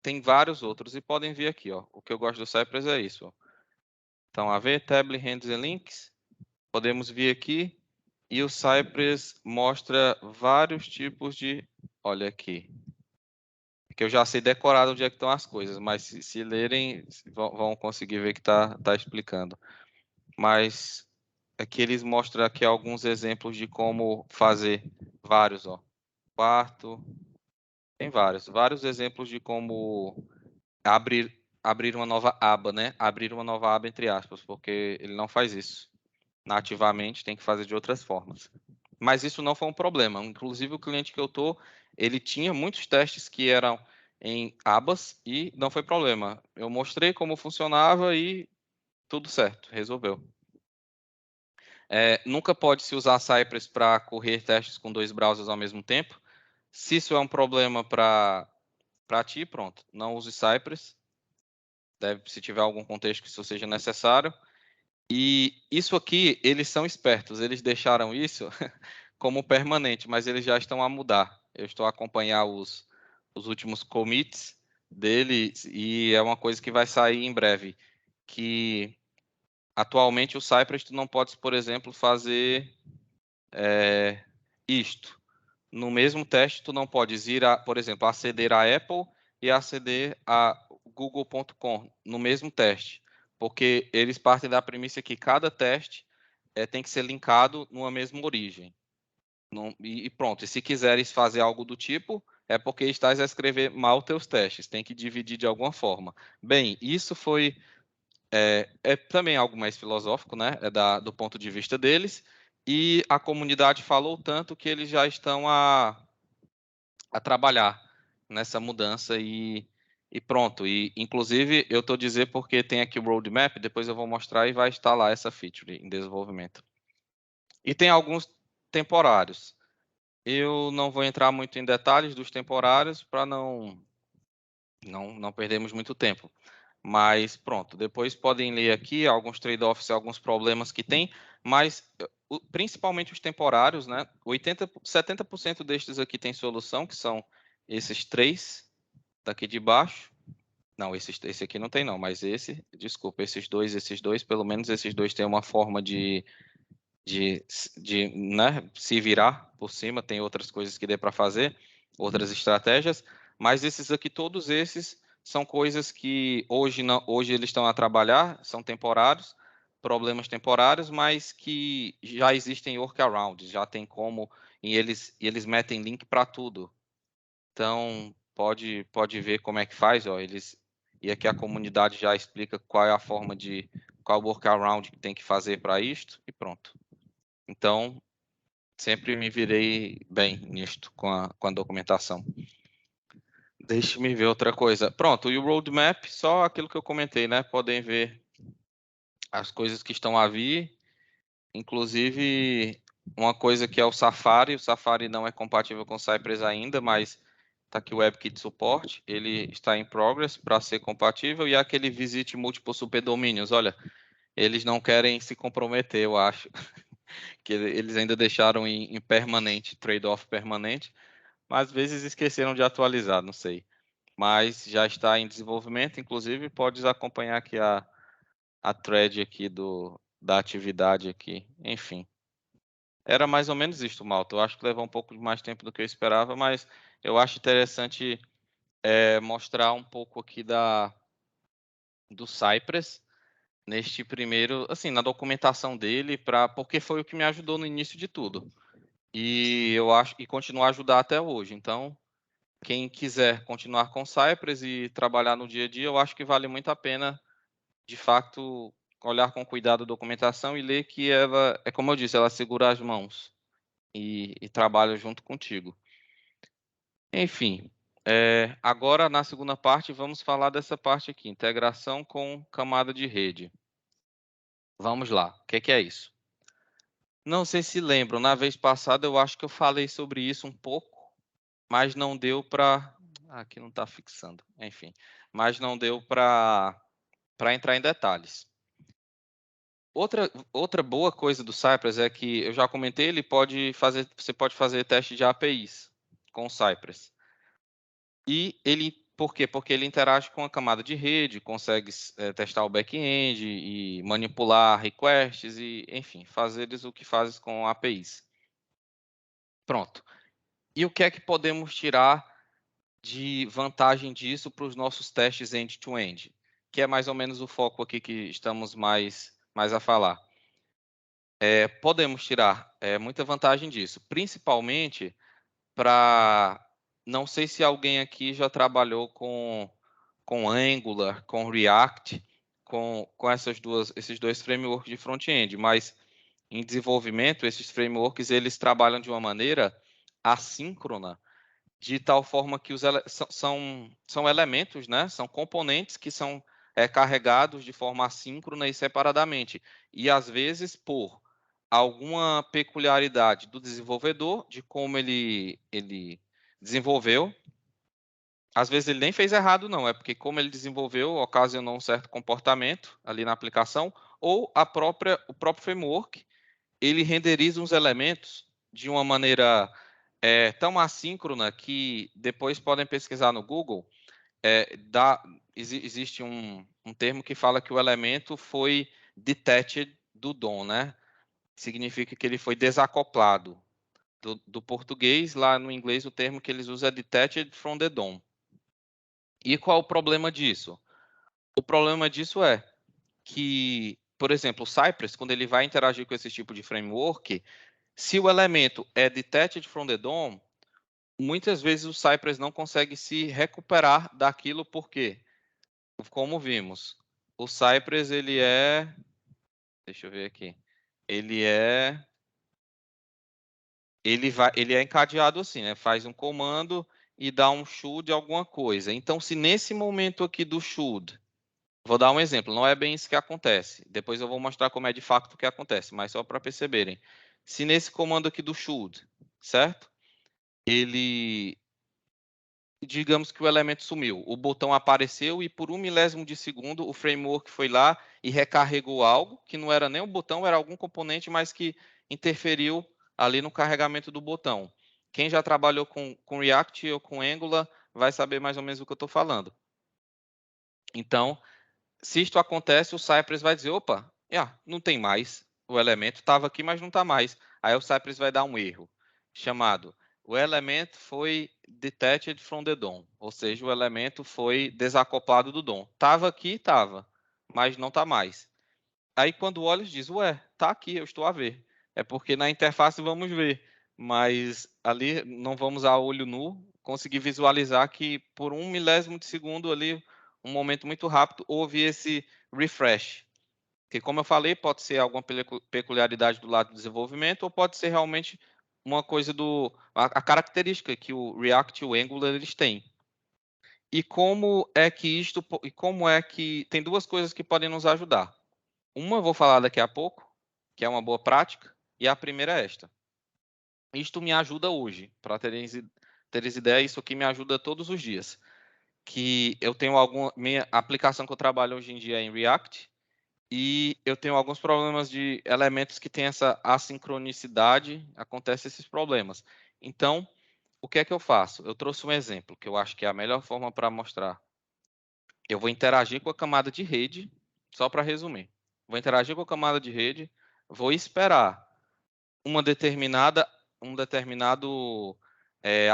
tem vários outros e podem vir aqui, ó. O que eu gosto do Cypress é isso, ó. estão a ver, Table, Handles e Links. Podemos vir aqui e o Cypress mostra vários tipos de... Olha aqui. Que eu já sei decorado onde é que estão as coisas, mas se lerem, vão conseguir ver que tá explicando. Mas aqui eles mostram aqui alguns exemplos de como fazer vários, ó. Quarto, tem vários exemplos de como abrir uma nova aba, né? Abrir uma nova aba entre aspas, porque ele não faz isso nativamente, tem que fazer de outras formas. Mas isso não foi um problema. Inclusive o cliente que eu tô, ele tinha muitos testes que eram em abas e não foi problema. Eu mostrei como funcionava e tudo certo, resolveu. Nunca pode se usar Cypress para correr testes com 2 browsers ao mesmo tempo. Se isso é um problema para ti, pronto, não use Cypress. Se tiver algum contexto que isso seja necessário. E isso aqui, eles são espertos, eles deixaram isso como permanente, mas eles já estão a mudar. Eu estou a acompanhar os últimos commits dele e é uma coisa que vai sair em breve, que atualmente o Cypress tu não pode, por exemplo, fazer isto. No mesmo teste, tu não podes ir, por exemplo, aceder a Apple e aceder a google.com no mesmo teste, porque eles partem da premissa que cada teste tem que ser linkado numa mesma origem. E pronto, e se quiseres fazer algo do tipo, é porque estás a escrever mal teus testes, tem que dividir de alguma forma. Bem, isso foi também algo mais filosófico, né? Do ponto de vista deles, e a comunidade falou tanto que eles já estão a trabalhar nessa mudança e pronto. E inclusive eu estou dizendo porque tem aqui o roadmap, depois eu vou mostrar e vai estar lá essa feature em desenvolvimento. E tem alguns temporários. Eu não vou entrar muito em detalhes dos temporários para não perdermos muito tempo. Mas pronto, depois podem ler aqui alguns trade-offs e alguns problemas que tem, mas principalmente os temporários, né? 70% destes aqui tem solução, que são esses 3 daqui de baixo. Não, esse aqui não tem não, mas desculpa, esses dois, pelo menos esses dois têm uma forma de né, se virar por cima, tem outras coisas que dê para fazer, outras estratégias, mas esses aqui, todos esses, são coisas que hoje eles estão a trabalhar, são temporários, problemas temporários, mas que já existem workarounds, já tem como, e eles metem link para tudo. Então, pode ver como é que faz, ó, e aqui a comunidade já explica qual é a forma qual workaround que tem que fazer para isto, e pronto. Então, sempre me virei bem nisto com a documentação. Deixe-me ver outra coisa. Pronto, e o roadmap, só aquilo que eu comentei, né? Podem ver as coisas que estão a vir, inclusive uma coisa que é o Safari não é compatível com o Cypress ainda, mas está aqui o WebKit Support, ele está em progress para ser compatível, e aquele Visit Multiple Superdomínios, olha, eles não querem se comprometer, eu acho. Que eles ainda deixaram em permanente, trade-off permanente, mas às vezes esqueceram de atualizar, não sei. Mas já está em desenvolvimento, inclusive podes acompanhar aqui a thread aqui da atividade aqui, enfim. Era mais ou menos isto, Malta. Eu acho que levou um pouco mais tempo do que eu esperava, mas eu acho interessante mostrar um pouco aqui do Cypress, neste primeiro, assim, na documentação dele, porque foi o que me ajudou no início de tudo. E eu acho que continuar a ajudar até hoje. Então, quem quiser continuar com Cypress e trabalhar no dia a dia, eu acho que vale muito a pena, de fato, olhar com cuidado a documentação e ler que ela, é como eu disse, ela segura as mãos e trabalha junto contigo. Enfim, agora na segunda parte vamos falar dessa parte aqui, integração com camada de rede. Vamos lá, o que é isso? Não sei se lembram, na vez passada eu acho que eu falei sobre isso um pouco, mas não deu para... Aqui não está fixando, enfim. Mas não deu para entrar em detalhes. Outra boa coisa do Cypress é que, eu já comentei, você pode fazer teste de APIs com o Cypress. E ele Por quê? Porque ele interage com a camada de rede, consegue testar o back-end e manipular requests e, enfim, fazer o que faz com APIs. Pronto. E o que é que podemos tirar de vantagem disso para os nossos testes end-to-end? Que é mais ou menos o foco aqui que estamos mais a falar. Podemos tirar muita vantagem disso, principalmente para... Não sei se alguém aqui já trabalhou com Angular, com React, com esses dois frameworks de front-end, mas em desenvolvimento, esses frameworks eles trabalham de uma maneira assíncrona, de tal forma que são elementos, né? São componentes que são carregados de forma assíncrona e separadamente. E, às vezes, por alguma peculiaridade do desenvolvedor, de como ele desenvolveu, às vezes ele nem fez errado, não, é porque como ele desenvolveu, ocasionou um certo comportamento ali na aplicação, ou o próprio framework, ele renderiza uns elementos de uma maneira tão assíncrona que depois podem pesquisar no Google, existe um termo que fala que o elemento foi detached do DOM, né? Significa que ele foi desacoplado do português. Lá no inglês o termo que eles usam é detached from the DOM. E qual o problema disso? O problema disso é que, por exemplo, o Cypress, quando ele vai interagir com esse tipo de framework, se o elemento é detached from the DOM, muitas vezes o Cypress não consegue se recuperar daquilo, porque, como vimos, o Cypress deixa eu ver aqui, ele é encadeado assim, né? Faz um comando e dá um should alguma coisa. Então, se nesse momento aqui do should, vou dar um exemplo, não é bem isso que acontece. Depois eu vou mostrar como é de fato o que acontece, mas só para perceberem. Se nesse comando aqui do should, certo? Digamos que o elemento sumiu, o botão apareceu e por 1 milésimo de segundo o framework foi lá e recarregou algo que não era nem o botão, era algum componente, mas que interferiu ali no carregamento do botão. Quem já trabalhou com React ou com Angular vai saber mais ou menos o que eu estou falando. Então, se isto acontece, o Cypress vai dizer, opa, não tem mais, o elemento estava aqui, mas não está mais. Aí o Cypress vai dar um erro, chamado, o elemento foi detached from the DOM, ou seja, o elemento foi desacoplado do DOM. Estava aqui, estava, mas não está mais. Aí quando olha, diz, ué, está aqui, eu estou a ver. É porque na interface vamos ver, mas ali não vamos a olho nu conseguir visualizar que por 1 milésimo de segundo ali, um momento muito rápido, houve esse refresh. Que, como eu falei, pode ser alguma peculiaridade do lado do desenvolvimento ou pode ser realmente uma coisa a característica que o React e o Angular eles têm. E como é que tem duas coisas que podem nos ajudar. Uma eu vou falar daqui a pouco, que é uma boa prática, e a primeira é esta. Isto me ajuda hoje, para teres ideia, isso aqui me ajuda todos os dias. Que eu tenho minha aplicação que eu trabalho hoje em dia é em React, e eu tenho alguns problemas de elementos que têm essa assincronicidade, acontecem esses problemas. Então, o que é que eu faço? Eu trouxe um exemplo, que eu acho que é a melhor forma para mostrar. Eu vou interagir com a camada de rede, só para resumir. Vou interagir com a camada de rede, vou esperar uma determinada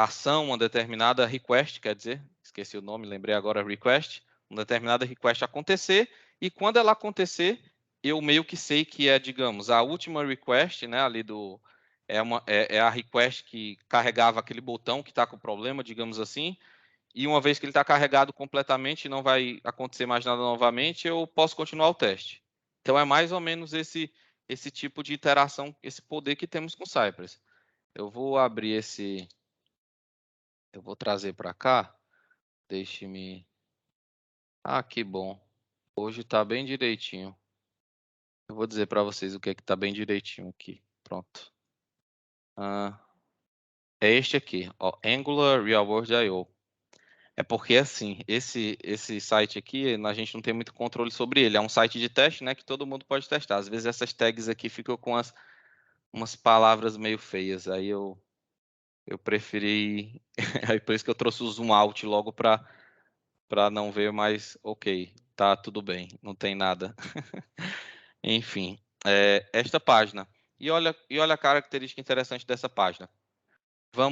ação, uma determinada request, quer dizer, esqueci o nome, lembrei agora request, uma determinada request acontecer, e quando ela acontecer, eu meio que sei que é, digamos, a última request, né, ali é a request que carregava aquele botão que está com problema, digamos assim, e uma vez que ele está carregado completamente, não vai acontecer mais nada novamente, eu posso continuar o teste. Então, é mais ou menos esse tipo de interação, esse poder que temos com o Cypress. Eu vou abrir eu vou trazer para cá, deixe-me... que bom, hoje está bem direitinho. Eu vou dizer para vocês o que é que está bem direitinho aqui, pronto. É este aqui, ó, Angular Real World I/O. É porque, assim, esse site aqui, a gente não tem muito controle sobre ele. É um site de teste, né, que todo mundo pode testar. Às vezes essas tags aqui ficam com umas palavras meio feias. Aí eu preferi... Aí por isso que eu trouxe o zoom out logo para para não ver, mas ok, tá tudo bem, não tem nada. Enfim, esta página. E olha a característica interessante dessa página.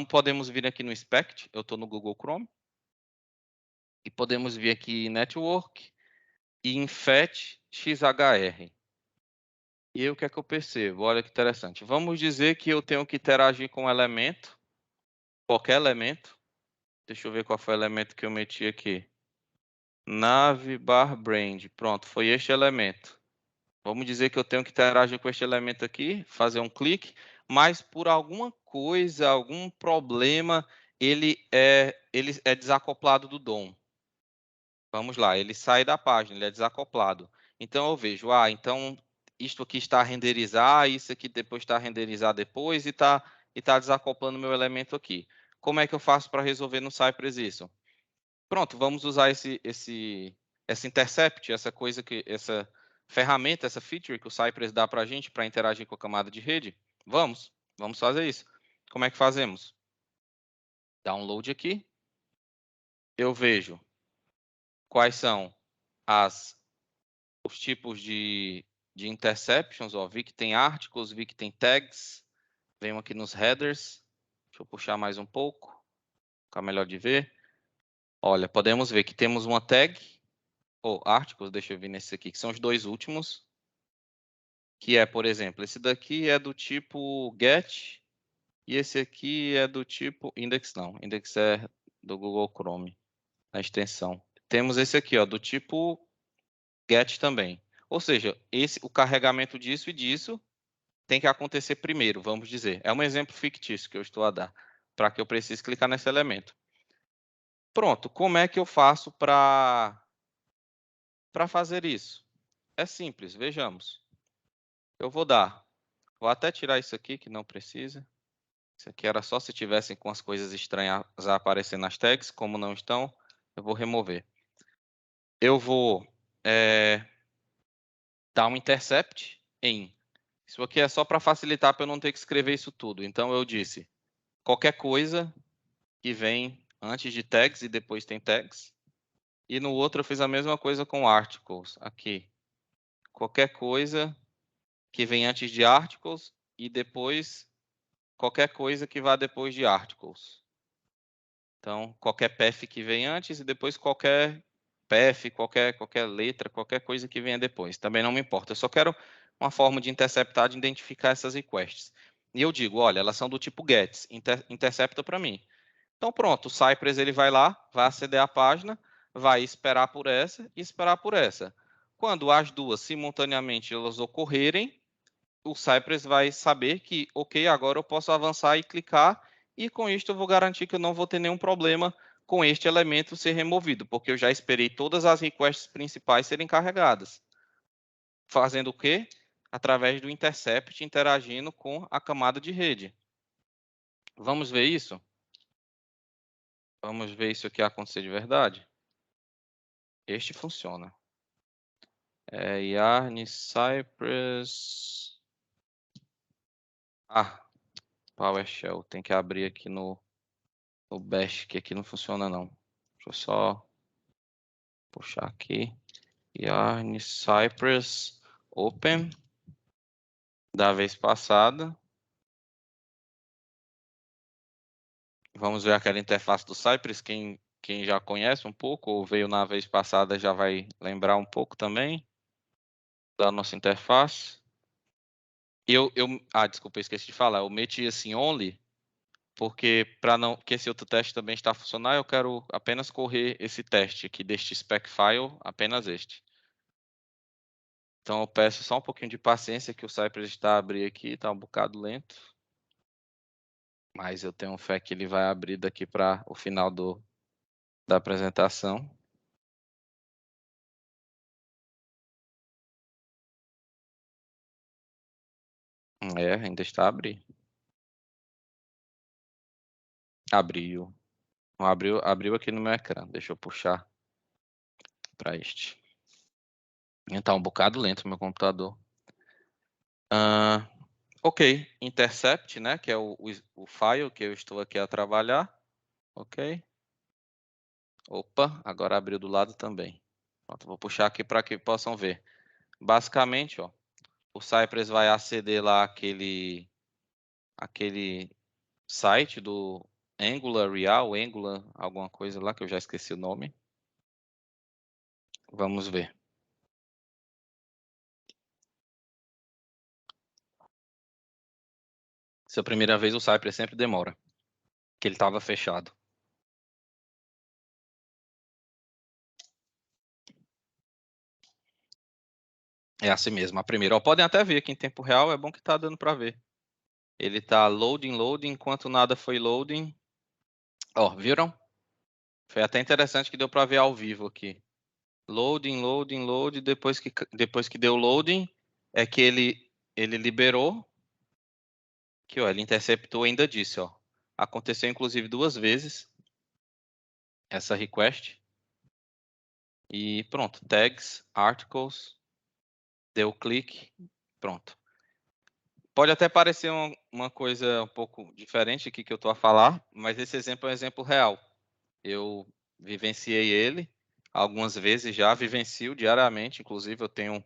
Podemos vir aqui no Inspect, eu estou no Google Chrome, e podemos vir aqui em Network e em FET XHR. E aí o que é que eu percebo? Olha que interessante. Vamos dizer que eu tenho que interagir com um elemento, qualquer elemento. Deixa eu ver qual foi o elemento que eu meti aqui. Nav_brand. Pronto, foi este elemento. Vamos dizer que eu tenho que interagir com este elemento aqui, fazer um clique, mas por alguma coisa, algum problema, ele é desacoplado do DOM. Vamos lá, ele sai da página, ele é desacoplado. Então eu vejo, então isto aqui está a renderizar, isso aqui depois está a renderizar depois e está desacoplando meu elemento aqui. Como é que eu faço para resolver no Cypress isso? Pronto, vamos usar essa intercept, essa ferramenta, essa feature que o Cypress dá para a gente para interagir com a camada de rede. Vamos fazer isso. Como é que fazemos? Download aqui. Eu vejo quais são os tipos de interceptions. Ó, vi que tem articles, vi que tem tags. Venho aqui nos headers. Deixa eu puxar mais um pouco, ficar melhor de ver. Olha, podemos ver que temos uma tag, ou articles, deixa eu vir nesse aqui, que são os dois últimos. Que é, por exemplo, esse daqui é do tipo get, e esse aqui é do tipo index, não. Index é do Google Chrome, a extensão. Temos esse aqui, ó, do tipo get também. Ou seja, o carregamento disso e disso tem que acontecer primeiro, vamos dizer. É um exemplo fictício que eu estou a dar, para que eu precise clicar nesse elemento. Pronto, como é que eu faço para fazer isso? É simples, vejamos. Eu vou até tirar isso aqui, que não precisa. Isso aqui era só se tivessem com as coisas estranhas aparecendo nas tags, como não estão, eu vou remover. Eu vou dar um intercept em. Isso aqui é só para facilitar para eu não ter que escrever isso tudo. Então eu disse qualquer coisa que vem antes de tags e depois tem tags. E no outro eu fiz a mesma coisa com articles aqui. Qualquer coisa que vem antes de articles e depois qualquer coisa que vá depois de articles. Então, qualquer path que vem antes e depois qualquer path, qualquer letra, qualquer coisa que venha depois. Também não me importa. Eu só quero uma forma de interceptar, de identificar essas requests. E eu digo, olha, elas são do tipo gets, intercepta para mim. Então, pronto, o Cypress ele vai lá, vai aceder à página, vai esperar por essa e esperar por essa. Quando as duas simultaneamente elas ocorrerem, o Cypress vai saber que, ok, agora eu posso avançar e clicar, e com isto eu vou garantir que eu não vou ter nenhum problema com este elemento ser removido, porque eu já esperei todas as requests principais serem carregadas. Fazendo o quê? Através do intercept interagindo com a camada de rede. Vamos ver isso? Vamos ver isso aqui acontecer de verdade? Este funciona. Yarn Cypress. PowerShell. Tem que abrir aqui no Bash, que aqui não funciona não. Deixa eu só puxar aqui. Yarn Cypress Open. Da vez passada. Vamos ver aquela interface do Cypress. Quem já conhece um pouco ou veio na vez passada já vai lembrar um pouco também da nossa interface. Desculpa, eu esqueci de falar. Eu meti assim only, porque para não que esse outro teste também está a funcionar, eu quero apenas correr esse teste aqui deste spec file, apenas este. Então eu peço só um pouquinho de paciência, que o Cypress está a abrir aqui, está um bocado lento. Mas eu tenho fé que ele vai abrir daqui para o final da apresentação. Ainda está a abrir. Abriu. Abriu aqui no meu ecrã. Deixa eu puxar para este. Está um bocado lento o meu computador. Ok, intercept, né, que é o file que eu estou aqui a trabalhar. Ok. Opa, agora abriu do lado também. Pronto, vou puxar aqui para que possam ver. Basicamente, ó, o Cypress vai aceder lá aquele site do Angular Real, Angular alguma coisa lá que eu já esqueci o nome. Vamos ver. Se é a primeira vez, o Cypress sempre demora, que ele estava fechado. É assim mesmo, a primeira. Ó, podem até ver aqui em tempo real, é bom que tá dando para ver. Ele tá loading, enquanto nada foi loading. Ó, viram? Foi até interessante que deu para ver ao vivo aqui. Loading, depois que deu loading, é que ele liberou, que ó, ele interceptou, ainda disse, ó. Aconteceu inclusive 2 vezes essa request. E pronto, tags, articles, deu clique, pronto. Pode até parecer uma coisa um pouco diferente aqui que eu estou a falar, mas esse exemplo é um exemplo real. Eu vivenciei ele algumas vezes já, vivencio diariamente, inclusive eu tenho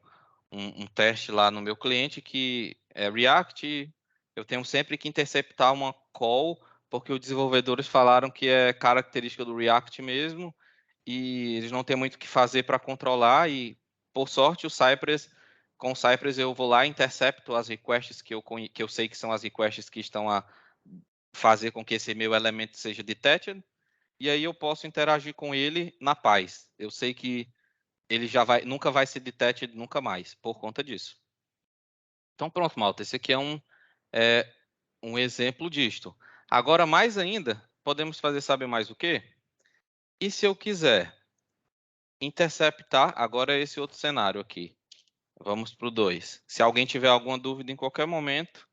um teste lá no meu cliente que é React, eu tenho sempre que interceptar uma call, porque os desenvolvedores falaram que é característica do React mesmo, e eles não têm muito o que fazer para controlar, e por sorte com o Cypress eu vou lá e intercepto as requests que eu sei que são as requests que estão a fazer com que esse meu elemento seja detected, e aí eu posso interagir com ele na paz. Eu sei que ele nunca vai ser detected nunca mais, por conta disso. Então pronto, malta, esse aqui é um exemplo disto. Agora, mais ainda, podemos fazer, sabe mais o quê? E se eu quiser interceptar, agora é esse outro cenário aqui. Vamos para o 2. Se alguém tiver alguma dúvida em qualquer momento,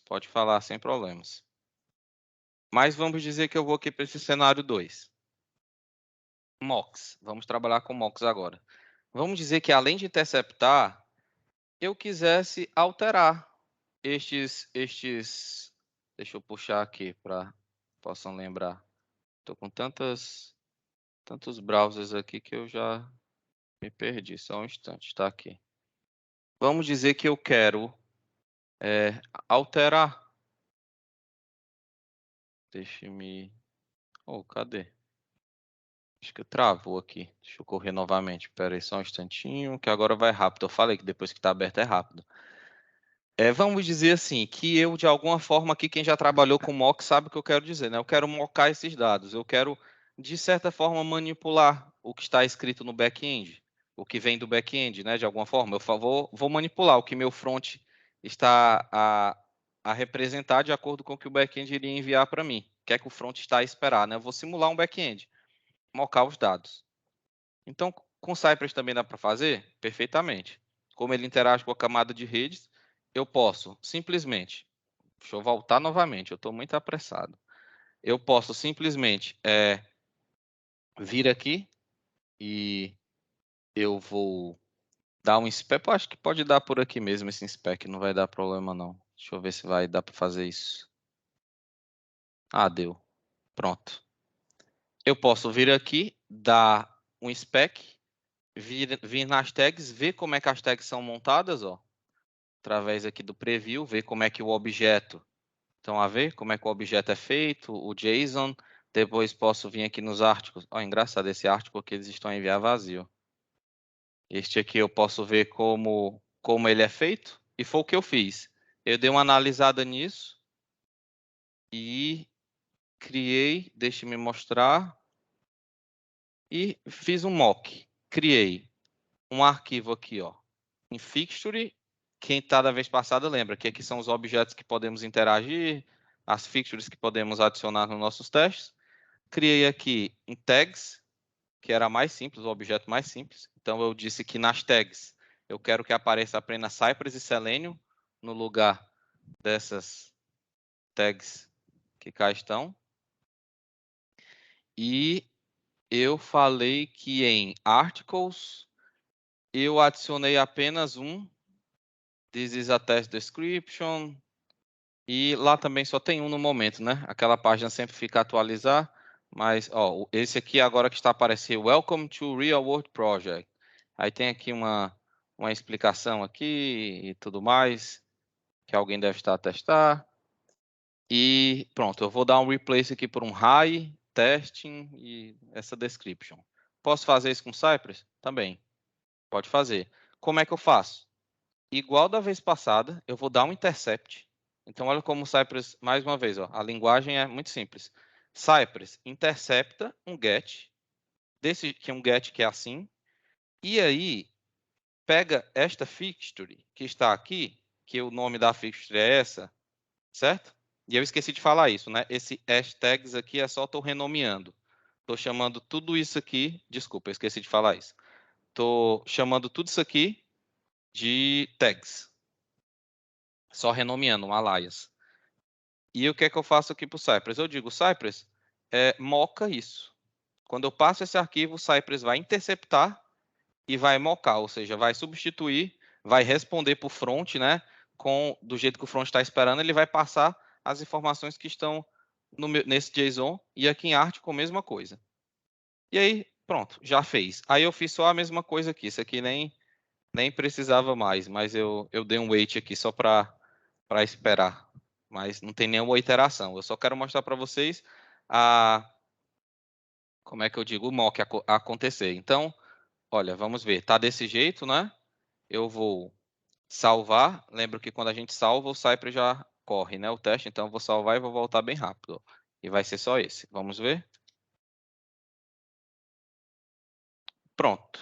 pode falar sem problemas. Mas vamos dizer que eu vou aqui para esse cenário 2. Mocks. Vamos trabalhar com mocks agora. Vamos dizer que além de interceptar, eu quisesse alterar estes. Deixa eu puxar aqui para possam lembrar. Estou com tantos browsers aqui que eu já me perdi. Só um instante, está aqui. Vamos dizer que eu quero alterar. Deixe-me. Oh, cadê? Acho que travou aqui. Deixa eu correr novamente. Espera aí só um instantinho, que agora vai rápido. Eu falei que depois que está aberto é rápido. Vamos dizer assim, que eu, de alguma forma, aqui, quem já trabalhou com mock sabe o que eu quero dizer, né? Eu quero mocar esses dados. Eu quero, de certa forma, manipular o que está escrito no back-end, o que vem do back-end, né? De alguma forma. Eu vou manipular o que meu front está a representar de acordo com o que o back-end iria enviar para mim. O que é que o front está a esperar, né? Eu vou simular um back-end, mocar os dados. Então, com Cypress também dá para fazer? Perfeitamente. Como ele interage com a camada de redes, eu posso simplesmente, deixa eu voltar novamente, eu estou muito apressado. Eu posso simplesmente vir aqui e eu vou dar um inspec. Eu acho que pode dar por aqui mesmo esse inspec, não vai dar problema não. Deixa eu ver se vai dar para fazer isso. Ah, deu. Pronto. Eu posso vir aqui, dar um inspec, vir nas tags, ver como é que as tags são montadas, ó. Através aqui do preview, ver como é que o objeto, estão a ver como é que o objeto é feito, o JSON, depois posso vir aqui nos artigos, engraçado, esse artigo que eles estão a enviar vazio. Este aqui eu posso ver como ele é feito, e foi o que eu fiz. Eu dei uma analisada nisso, e criei, deixe-me mostrar, e fiz um mock. Criei um arquivo aqui, ó, em fixture. Quem está da vez passada lembra que aqui são os objetos que podemos interagir, as fixtures que podemos adicionar nos nossos testes. Criei aqui em tags, que era mais simples, o objeto mais simples. Então eu disse que nas tags eu quero que apareça apenas Cypress e Selenium no lugar dessas tags que cá estão. E eu falei que em articles eu adicionei apenas um This is a test description. E lá também só tem um no momento, né? Aquela página sempre fica a atualizar. Mas, ó, esse aqui agora que está aparecendo, Welcome to Real World Project. Aí tem aqui uma explicação aqui e tudo mais, que alguém deve estar a testar. E pronto, eu vou dar um replace aqui por um high, testing e essa description. Posso fazer isso com Cypress? Também, pode fazer. Como é que eu faço? Igual da vez passada, eu vou dar um intercept. Então, olha como o Cypress, mais uma vez, ó, a linguagem é muito simples. Cypress intercepta um get, que é um get que é assim, e aí pega esta fixture que está aqui, que o nome da fixture é essa, certo? E eu esqueci de falar isso, né? Esse hashtags aqui é só estou renomeando. Estou chamando tudo isso aqui, desculpa, eu esqueci de falar isso. Estou chamando tudo isso aqui de tags. Só renomeando, um alias. E o que é que eu faço aqui para o Cypress? Eu digo, Cypress, moca isso. Quando eu passo esse arquivo, o Cypress vai interceptar e vai mocar, ou seja, vai substituir, vai responder para o front, né? Do jeito que o front está esperando, ele vai passar as informações que estão nesse JSON e aqui em Article a mesma coisa. E aí, pronto, já fez. Aí eu fiz só a mesma coisa aqui. Isso aqui nem precisava mais, mas eu dei um wait aqui só para esperar. Mas não tem nenhuma iteração. Eu só quero mostrar para vocês como é que eu digo, o mock acontecer. Então, olha, vamos ver. Tá desse jeito, né? Eu vou salvar. Lembro que quando a gente salva, o Cypress já corre, né? O teste. Então, eu vou salvar e vou voltar bem rápido. E vai ser só esse. Vamos ver? Pronto.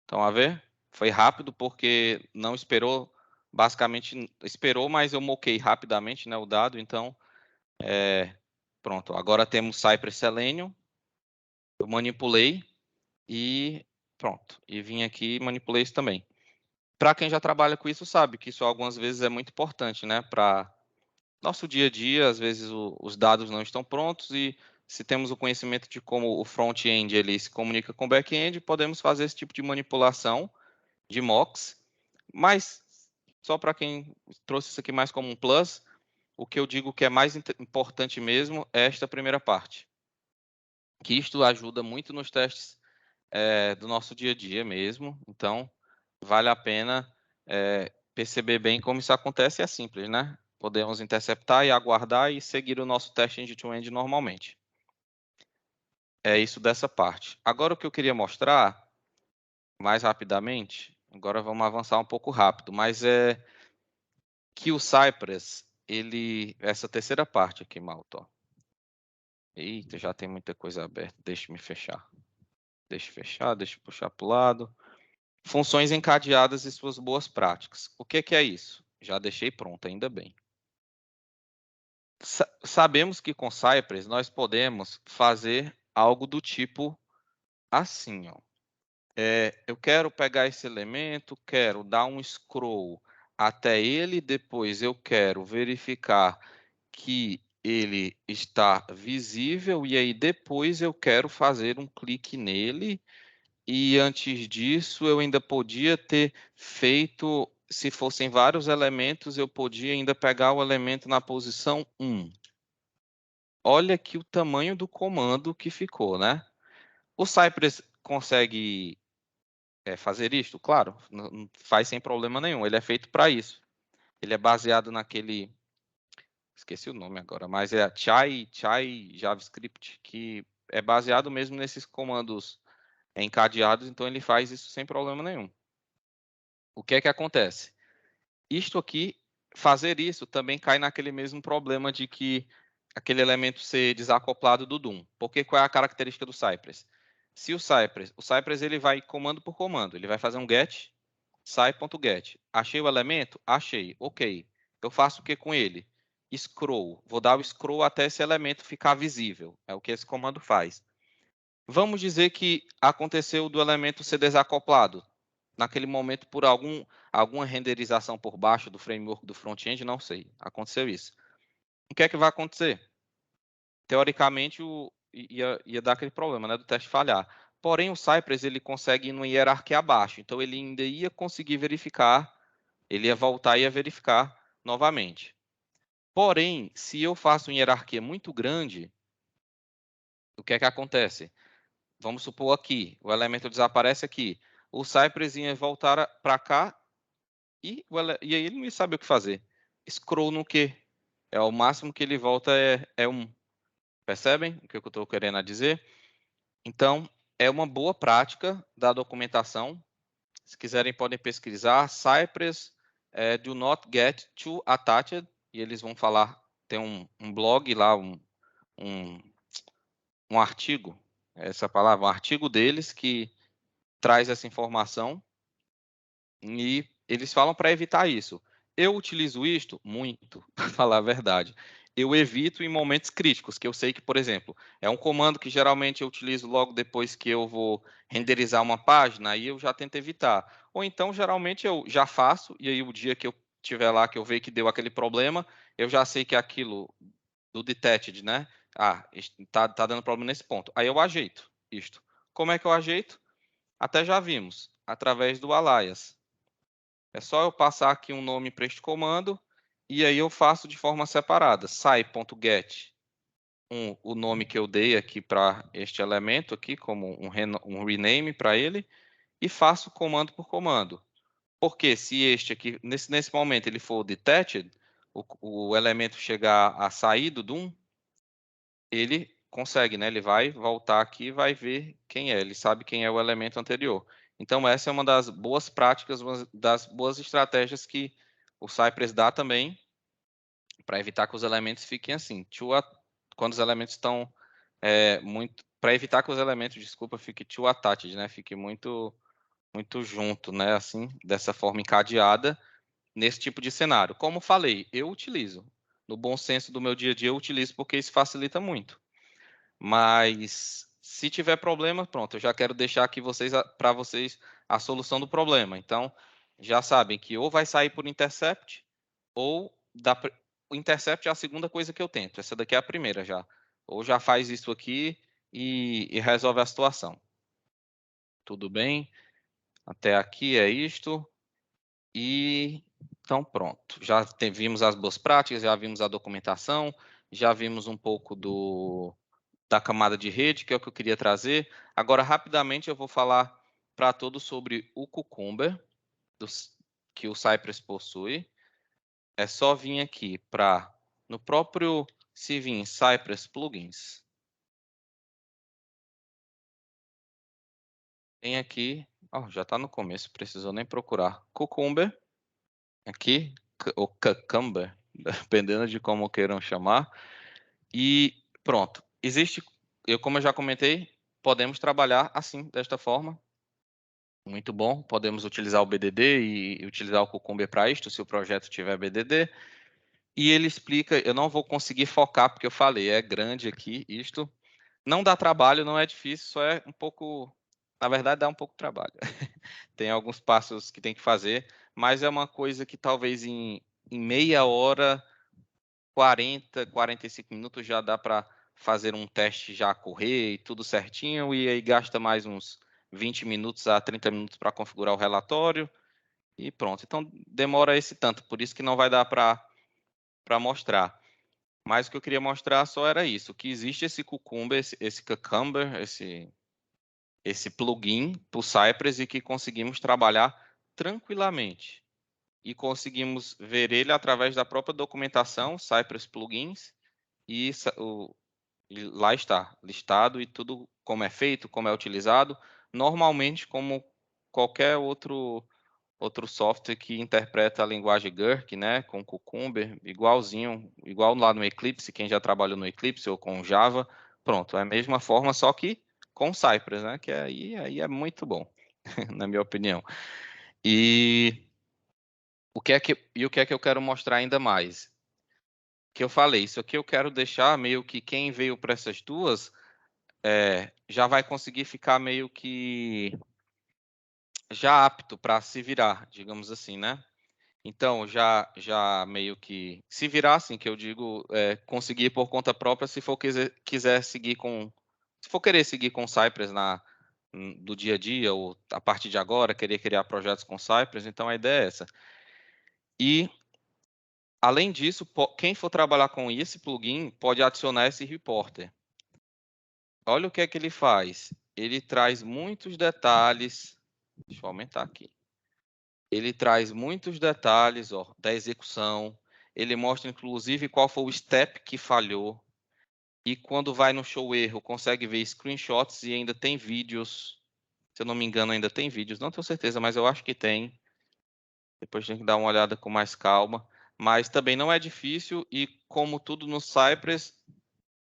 Então, a ver? Foi rápido porque não esperou. Basicamente, esperou, mas eu moquei rapidamente, né, o dado. Então, pronto. Agora temos Cypress Selenium. Eu manipulei e pronto. E vim aqui e manipulei isso também. Para quem já trabalha com isso, sabe que isso algumas vezes é muito importante, né? Para nosso dia a dia, às vezes os dados não estão prontos e se temos o conhecimento de como o front-end ele se comunica com o back-end, podemos fazer esse tipo de manipulação de mocks. Mas só para quem trouxe isso aqui mais como um plus, o que eu digo que é mais importante mesmo é esta primeira parte. Que isto ajuda muito nos testes do nosso dia a dia mesmo. Então, vale a pena perceber bem como isso acontece e é simples, né? Podemos interceptar e aguardar e seguir o nosso teste end-to-end normalmente. É isso dessa parte. Agora o que eu queria mostrar, mais rapidamente, agora vamos avançar um pouco rápido, mas é que o Cypress, essa terceira parte aqui, malta, ó. Eita, já tem muita coisa aberta, deixa-me fechar. Deixa eu fechar, deixa eu puxar para o lado. Funções encadeadas e suas boas práticas. O que é isso? Já deixei pronto, ainda bem. Sabemos que com Cypress nós podemos fazer algo do tipo assim, ó. Eu quero pegar esse elemento, quero dar um scroll até ele, depois eu quero verificar que ele está visível e aí depois eu quero fazer um clique nele. E antes disso, eu ainda podia ter feito, se fossem vários elementos, eu podia ainda pegar o elemento na posição 1. Olha aqui o tamanho do comando que ficou, né? O Cypress consegue fazer isto? Claro, não faz sem problema nenhum. Ele é feito para isso. Ele é baseado naquele... Esqueci o nome agora, mas é a Chai JavaScript, que é baseado mesmo nesses comandos encadeados, então ele faz isso sem problema nenhum. O que é que acontece? Isto aqui, fazer isso também cai naquele mesmo problema de que aquele elemento ser desacoplado do DOM. Porque qual é a característica do Cypress? Se o Cypress ele vai comando por comando, ele vai fazer um get, sai.get. Achei o elemento? Achei. Ok. Eu faço o que com ele? Scroll. Vou dar o scroll até esse elemento ficar visível. É o que esse comando faz. Vamos dizer que aconteceu do elemento ser desacoplado. Naquele momento, por alguma renderização por baixo do framework do front-end, não sei. Aconteceu isso. O que é que vai acontecer? Teoricamente, ia dar aquele problema, né, do teste falhar. Porém, o Cypress ele consegue ir numa hierarquia abaixo. Então, ele ainda ia conseguir verificar, ele ia voltar e ia verificar novamente. Porém, se eu faço uma hierarquia muito grande, o que é que acontece? Vamos supor aqui, o elemento desaparece aqui. O Cypress ia voltar para cá e aí ele não sabe o que fazer. Scroll no quê? É o máximo que ele volta é 1. Percebem o que eu estou querendo dizer? Então, é uma boa prática da documentação. Se quiserem, podem pesquisar. Cypress do not get too attached. E eles vão falar, tem um blog lá, um artigo, essa palavra, um artigo deles que traz essa informação e eles falam para evitar isso. Eu utilizo isto muito, para falar a verdade. Eu evito em momentos críticos, que eu sei que, por exemplo, é um comando que geralmente eu utilizo logo depois que eu vou renderizar uma página, aí eu já tento evitar. Ou então, geralmente, eu já faço, e aí o dia que eu tiver lá, que eu ver que deu aquele problema, eu já sei que é aquilo do detached, né? Ah, tá dando problema nesse ponto. Aí eu ajeito isto. Como é que eu ajeito? Até já vimos, através do alias. É só eu passar aqui um nome para este comando e aí eu faço de forma separada. Sai.get o nome que eu dei aqui para este elemento aqui, como um rename para ele, e faço comando por comando. Porque se este aqui, nesse momento, ele for detached, o elemento chegar a sair do DOM, ele consegue, né? Ele vai voltar aqui e vai ver quem é. Ele sabe quem é o elemento anterior. Então, essa é uma das boas práticas, uma das boas estratégias que o Cypress dá também para evitar que os elementos fiquem assim. Quando os elementos estão muito... Para evitar que os elementos, desculpa, fiquem too attached, né? Fique muito junto, né? Assim, dessa forma encadeada, nesse tipo de cenário. Como falei, eu utilizo. No bom senso do meu dia a dia, eu utilizo porque isso facilita muito. Mas se tiver problema, pronto, eu já quero deixar aqui para vocês a solução do problema. Então, já sabem que ou vai sair por intercept, ou o intercept é a segunda coisa que eu tento. Essa daqui é a primeira já. Ou já faz isso aqui e resolve a situação. Tudo bem? Até aqui é isto. E então pronto. Já vimos as boas práticas, já vimos a documentação, já vimos um pouco da camada de rede, que é o que eu queria trazer. Agora, rapidamente, eu vou falar para todos sobre o Cucumber, que o Cypress possui. É só vir aqui no próprio Civil Cypress Plugins. Tem aqui, já está no começo, precisou nem procurar. Cucumber, aqui, ou Cucumber, dependendo de como queiram chamar. E pronto. Como eu já comentei, podemos trabalhar assim, desta forma. Muito bom. Podemos utilizar o BDD e utilizar o Cucumber para isto, se o projeto tiver BDD. E ele explica, eu não vou conseguir focar, porque eu falei, é grande aqui isto. Não dá trabalho, não é difícil, só é um pouco... Na verdade, dá um pouco de trabalho. Tem alguns passos que tem que fazer, mas é uma coisa que talvez em meia hora, 45 minutos já dá para fazer um teste, já correr e tudo certinho, e aí gasta mais uns 20 minutos a 30 minutos para configurar o relatório e pronto. Então demora esse tanto, por isso que não vai dar para mostrar. Mas o que eu queria mostrar só era isso, que existe esse Cucumber, esse Cucumber, esse plugin para o Cypress e que conseguimos trabalhar tranquilamente. E conseguimos ver ele através da própria documentação, Cypress Plugins, e lá está, listado e tudo como é feito, como é utilizado, normalmente como qualquer outro software que interpreta a linguagem Gherkin, né, com Cucumber, igualzinho, igual lá no Eclipse, quem já trabalhou no Eclipse ou com Java, pronto, é a mesma forma, só que com Cypress, né, que aí é muito bom, na minha opinião. E o que é que eu quero mostrar ainda mais? Que eu falei, isso aqui eu quero deixar meio que quem veio para essas duas já vai conseguir ficar meio que já apto para se virar, digamos assim, né? Então, já meio que se virar, assim, que eu digo, conseguir por conta própria, se for quiser seguir se for querer seguir com Cypress do dia a dia, ou a partir de agora, querer criar projetos com Cypress, então a ideia é essa. E, além disso, quem for trabalhar com esse plugin pode adicionar esse reporter. olha o que é que ele faz. Ele traz muitos detalhes. Deixa eu aumentar aqui. Ele traz muitos detalhes, ó, da execução. Ele mostra, inclusive, qual foi o step que falhou. E quando vai no show erro, consegue ver screenshots e ainda tem vídeos. Se eu não me engano, ainda tem vídeos. Não tenho certeza, mas eu acho que tem. Depois tem que dar uma olhada com mais calma. Mas também não é difícil e como tudo no Cypress,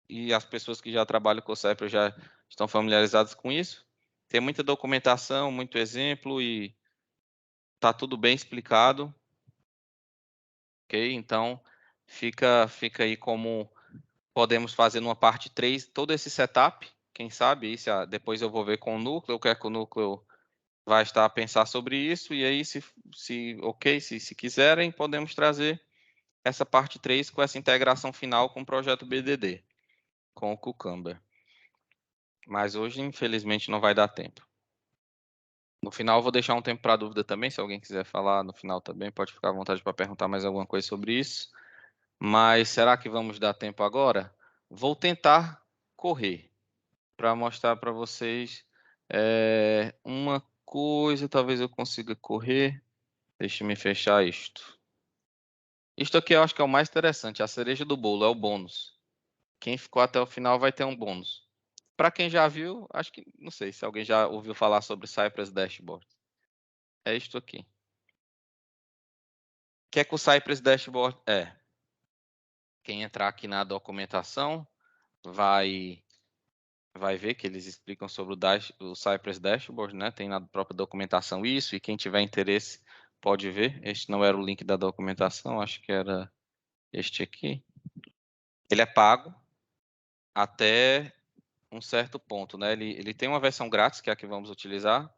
e as pessoas que já trabalham com o Cypress já estão familiarizadas com isso, tem muita documentação, muito exemplo e tá tudo bem explicado, ok? Então, fica aí como podemos fazer numa parte 3 todo esse setup, quem sabe, depois eu vou ver com o núcleo, o que é que o núcleo vai estar a pensar sobre isso, e aí, se quiserem, podemos trazer essa parte 3 com essa integração final com o projeto BDD, com o Cucumber. Mas hoje, infelizmente, não vai dar tempo. No final, eu vou deixar um tempo para dúvida também, se alguém quiser falar no final também, pode ficar à vontade para perguntar mais alguma coisa sobre isso. Mas será que vamos dar tempo agora? Vou tentar correr para mostrar para vocês uma coisa, talvez eu consiga correr. Deixe-me fechar isto. Isto aqui eu acho que é o mais interessante, a cereja do bolo, é o bônus. Quem ficou até o final vai ter um bônus. Para quem já viu, acho que, não sei se alguém já ouviu falar sobre Cypress Dashboard. É isto aqui. O que é que o Cypress Dashboard é? Quem entrar aqui na documentação vai ver que eles explicam sobre o Cypress Dashboard, né? Tem na própria documentação isso, e quem tiver interesse pode ver. Este não era o link da documentação, acho que era este aqui. Ele é pago até um certo ponto, né? Ele tem uma versão grátis, que é a que vamos utilizar.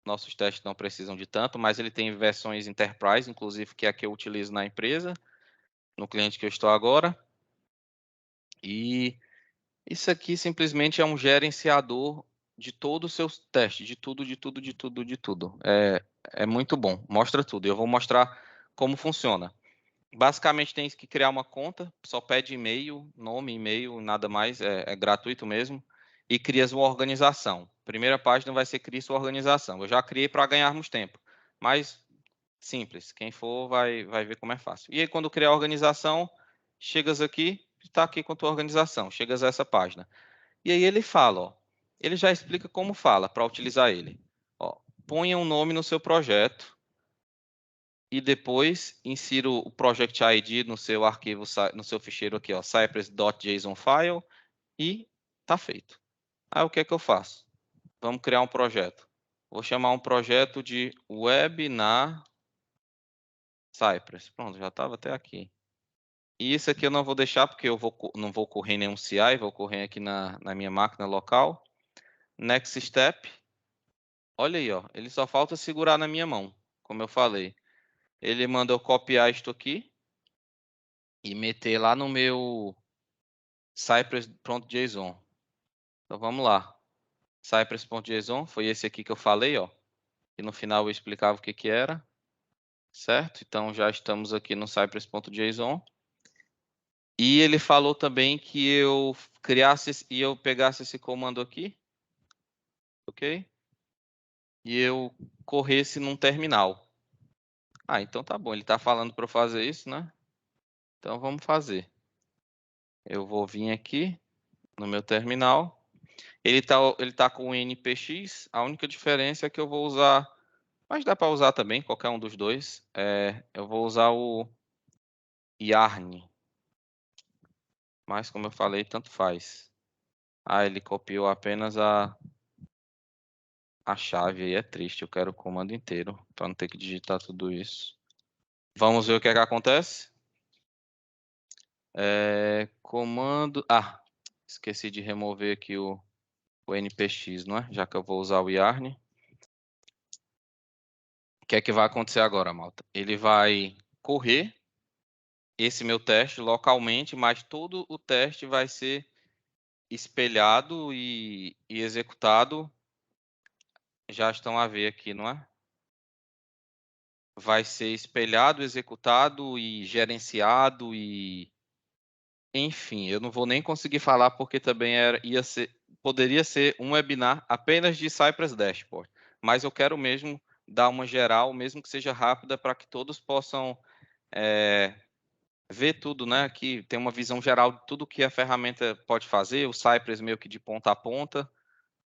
Nossos testes não precisam de tanto, mas ele tem versões Enterprise, inclusive, que é a que eu utilizo na empresa, no cliente que eu estou agora. E isso aqui simplesmente é um gerenciador de todos os seus testes, de tudo. É muito bom, mostra tudo. Eu vou mostrar como funciona. Basicamente, tem que criar uma conta, só pede e-mail, nome, e-mail, nada mais, é gratuito mesmo, e cria uma organização. Primeira página vai ser criar sua organização. Eu já criei para ganharmos tempo, mas simples, quem for vai ver como é fácil. E aí, quando criar a organização, chegas aqui, está aqui com a tua organização, chegas a essa página. E aí ele fala, ó, ele já explica como fala para utilizar ele. Ó, ponha um nome no seu projeto, e depois insira o Project ID no seu arquivo, no seu ficheiro aqui, ó, cypress.json file, e tá feito. Aí o que é que eu faço? Vamos criar um projeto. Vou chamar um projeto de webinar Cypress. Pronto, já estava até aqui. E isso aqui eu não vou deixar porque eu não vou correr nenhum CI, vou correr aqui na minha máquina local. Next step. Olha aí, ó, ele só falta segurar na minha mão, como eu falei. Ele manda eu copiar isto aqui e meter lá no meu Cypress.json. Então vamos lá. Cypress.json foi esse aqui que eu falei, ó. E no final eu explicava o que que era, certo? Então já estamos aqui no Cypress.json. E ele falou também que eu criasse e eu pegasse esse comando aqui, ok? E eu corresse num terminal. Ah, então tá bom. Ele tá falando para eu fazer isso, né? Então vamos fazer. Eu vou vir aqui no meu terminal. Ele tá com o npx. A única diferença é que eu vou usar, mas dá para usar também qualquer um dos dois. Eu vou usar o yarn, mas como eu falei, tanto faz. Ah, ele copiou apenas a chave, aí é triste. Eu quero o comando inteiro para não ter que digitar tudo isso. Vamos ver o que é que acontece. Comando. Ah, esqueci de remover aqui o npx, não é? Já que eu vou usar o yarn. O que é que vai acontecer agora, malta? Ele vai correr esse meu teste localmente, mas todo o teste vai ser espelhado e executado. Já estão a ver aqui, não é? Vai ser espelhado, executado e gerenciado e... Enfim, eu não vou nem conseguir falar porque também ia ser poderia ser um webinar apenas de Cypress Dashboard, mas eu quero mesmo dar uma geral, mesmo que seja rápida, para que todos possam ver tudo, né? Que tem uma visão geral de tudo que a ferramenta pode fazer, o Cypress meio que de ponta a ponta.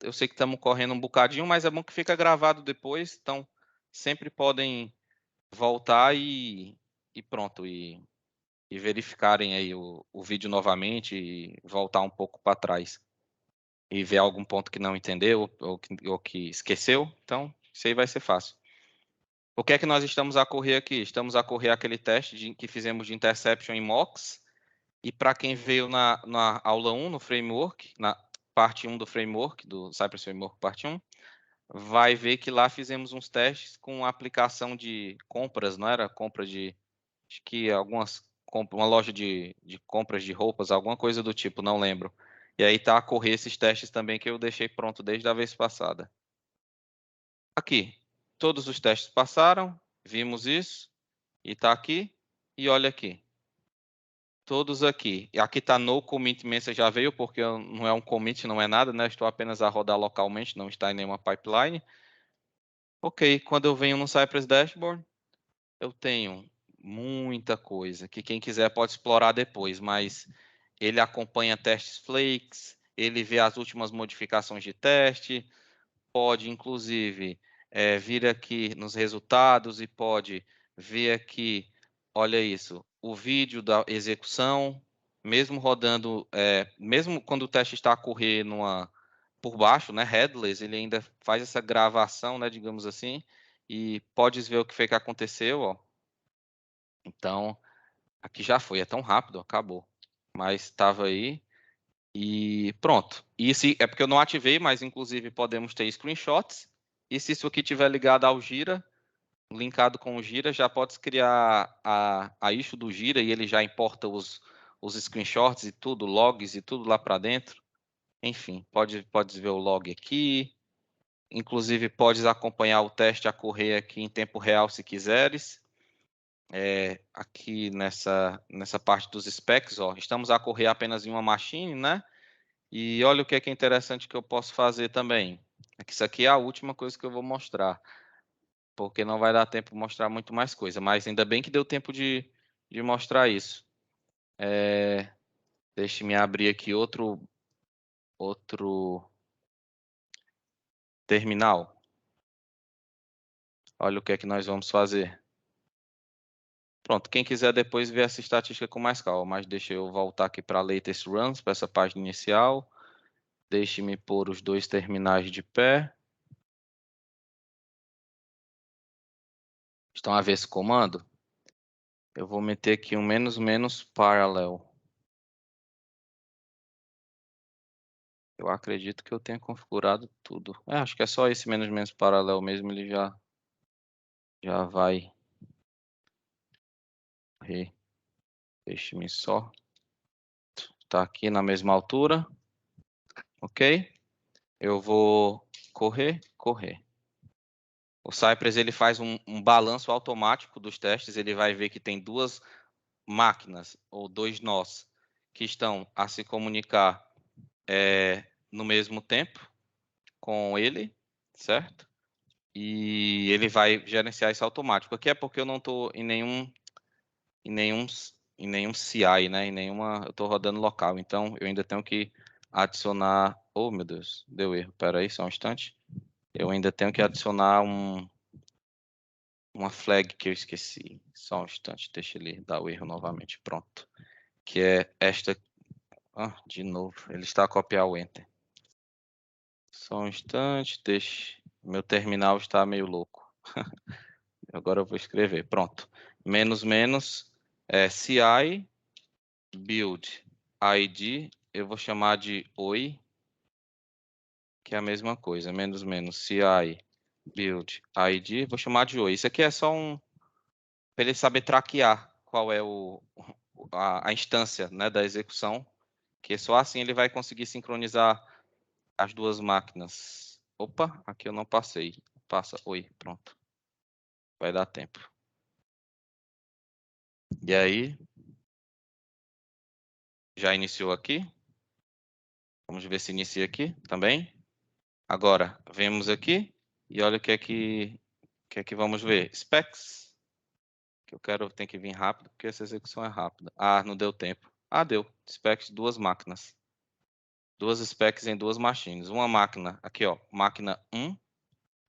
Eu sei que estamos correndo um bocadinho, mas é bom que fica gravado depois, então sempre podem voltar e pronto, e verificarem aí o vídeo novamente e voltar um pouco para trás e ver algum ponto que não entendeu ou que esqueceu, então isso aí vai ser fácil. O que é que nós estamos a correr aqui? Estamos a correr aquele teste que fizemos de interception em mocks, e para quem veio na aula 1, no framework, na parte 1 do framework, do Cypress Framework parte 1, vai ver que lá fizemos uns testes com aplicação de compras, não era? Compra de, acho que uma loja de compras de roupas, alguma coisa do tipo, não lembro. E aí tá a correr esses testes também que eu deixei pronto desde a vez passada. Aqui, todos os testes passaram, vimos isso, e tá aqui, e olha aqui. Todos aqui. E aqui está no commit message já veio, porque não é um commit, não é nada, né? Estou apenas a rodar localmente, não está em nenhuma pipeline. Ok, quando eu venho no Cypress Dashboard, eu tenho muita coisa que quem quiser pode explorar depois, mas ele acompanha testes flakes, ele vê as últimas modificações de teste, pode inclusive vir aqui nos resultados e pode ver aqui, olha isso, o vídeo da execução, mesmo rodando, mesmo quando o teste está a correr por baixo, né, headless, ele ainda faz essa gravação, né, digamos assim, e podes ver o que foi que aconteceu, ó. Então, aqui já foi, é tão rápido, acabou. Mas estava aí e pronto. E se, é porque eu não ativei, mas inclusive podemos ter screenshots. E se isso aqui estiver ligado ao Gira, linkado com o Gira, já pode criar a issue do Gira e ele já importa os screenshots e tudo, logs e tudo lá para dentro. Enfim, pode ver o log aqui. Inclusive, podes acompanhar o teste a correr aqui em tempo real se quiseres. Aqui nessa parte dos specs, ó, estamos a correr apenas em uma machine, né? E olha o que é interessante que eu posso fazer também. Isso aqui é a última coisa que eu vou mostrar, porque não vai dar tempo de mostrar muito mais coisa, mas ainda bem que deu tempo de mostrar isso. Deixe-me abrir aqui outro terminal. Olha o que é que nós vamos fazer. Pronto, quem quiser depois ver essa estatística com mais calma, mas deixa eu voltar aqui para latest runs, para essa página inicial. Deixe-me pôr os dois terminais de pé. Estão a ver esse comando? Eu vou meter aqui um menos parallel. Eu acredito que eu tenha configurado tudo. Acho que é só esse menos paralelo mesmo, ele já vai. Deixe-me só. Tá aqui na mesma altura. Ok? Eu vou correr. O Cypress ele faz um balanço automático dos testes. Ele vai ver que tem duas máquinas ou dois nós que estão a se comunicar no mesmo tempo com ele, certo? E ele vai gerenciar isso automático. Aqui é porque eu não estou em nenhum CI, né? Eu estou rodando local, então eu ainda tenho que adicionar. Oh, meu Deus, deu erro. Espera aí, só um instante. Eu ainda tenho que adicionar uma flag que eu esqueci. Só um instante, deixa ele dar o erro novamente. Pronto. Que é esta. Ah, de novo, ele está a copiar o enter. Só um instante, deixa. Meu terminal está meio louco. Agora eu vou escrever. Pronto. CI build id. Eu vou chamar de oi, que é a mesma coisa. CI build id. Vou chamar de oi. Isso aqui é só para ele saber traquear qual é a instância, né, da execução, que só assim ele vai conseguir sincronizar as duas máquinas. Opa, aqui eu não passei. Passa, oi, pronto. Vai dar tempo. E aí, já iniciou aqui? Vamos ver se inicia aqui também. Agora, vemos aqui e olha o que é que vamos ver. Specs, que eu quero, tem que vir rápido, porque essa execução é rápida. Ah, não deu tempo. Ah, deu. Specs de 2 máquinas. 2 specs em 2 machines. Uma máquina, aqui ó, máquina 1,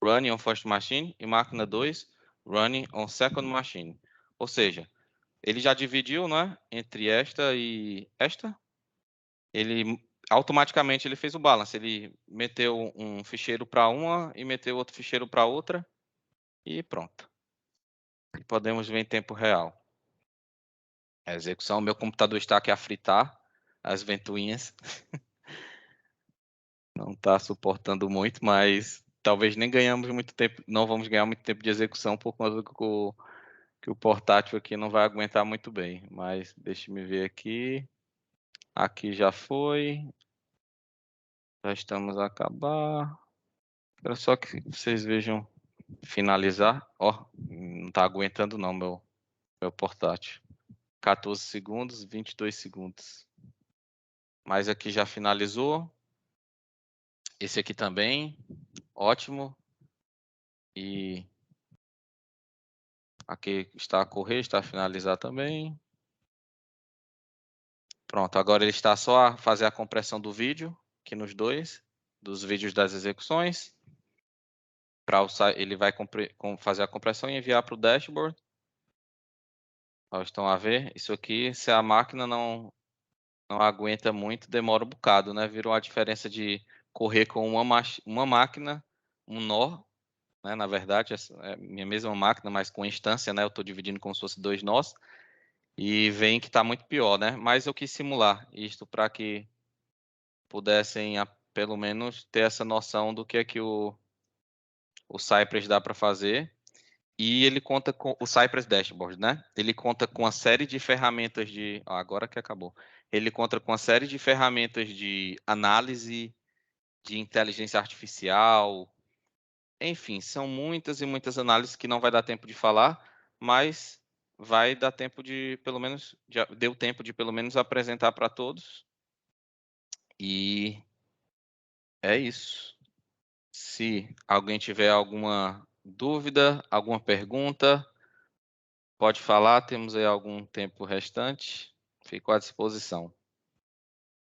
running on first machine, e máquina 2, running on second machine. Ou seja, ele já dividiu, né, entre esta e esta. Ele automaticamente ele fez o balance. Ele meteu um ficheiro para uma e meteu outro ficheiro para outra e pronto. E podemos ver em tempo real. A execução, meu computador está aqui a fritar as ventoinhas. Não está suportando muito, mas talvez nem ganhamos muito tempo, não vamos ganhar muito tempo de execução por conta que o portátil aqui não vai aguentar muito bem. Mas deixe-me ver aqui. Aqui já foi. Já estamos a acabar. Quero só que vocês vejam finalizar. Ó, não está aguentando não, meu portátil. 14 segundos, 22 segundos. Mas aqui já finalizou. Esse aqui também, ótimo. E aqui está a correr, está a finalizar também. Pronto, agora ele está só a fazer a compressão do vídeo, aqui nos dois, dos vídeos das execuções. Ele vai fazer a compressão e enviar para o dashboard. Ó, estão a ver, isso aqui, se a máquina não aguenta muito, demora um bocado, né? Virou a diferença de correr com uma máquina, um nó, né? Na verdade, é minha mesma máquina, mas com instância, né? Eu estou dividindo como se fosse 2 nós. E veem que está muito pior, né? Mas eu quis simular isto para que pudessem, pelo menos, ter essa noção do que é que o Cypress dá para fazer. E ele conta com o Cypress Dashboard, né? Ele conta com uma série de ferramentas de... agora que acabou. Ele conta com uma série de ferramentas de análise, de inteligência artificial. Enfim, são muitas e muitas análises que não vai dar tempo de falar, mas vai dar tempo de, pelo menos, já deu tempo de pelo menos apresentar para todos. E é isso. Se alguém tiver alguma dúvida, alguma pergunta, pode falar, temos aí algum tempo restante. Fico à disposição.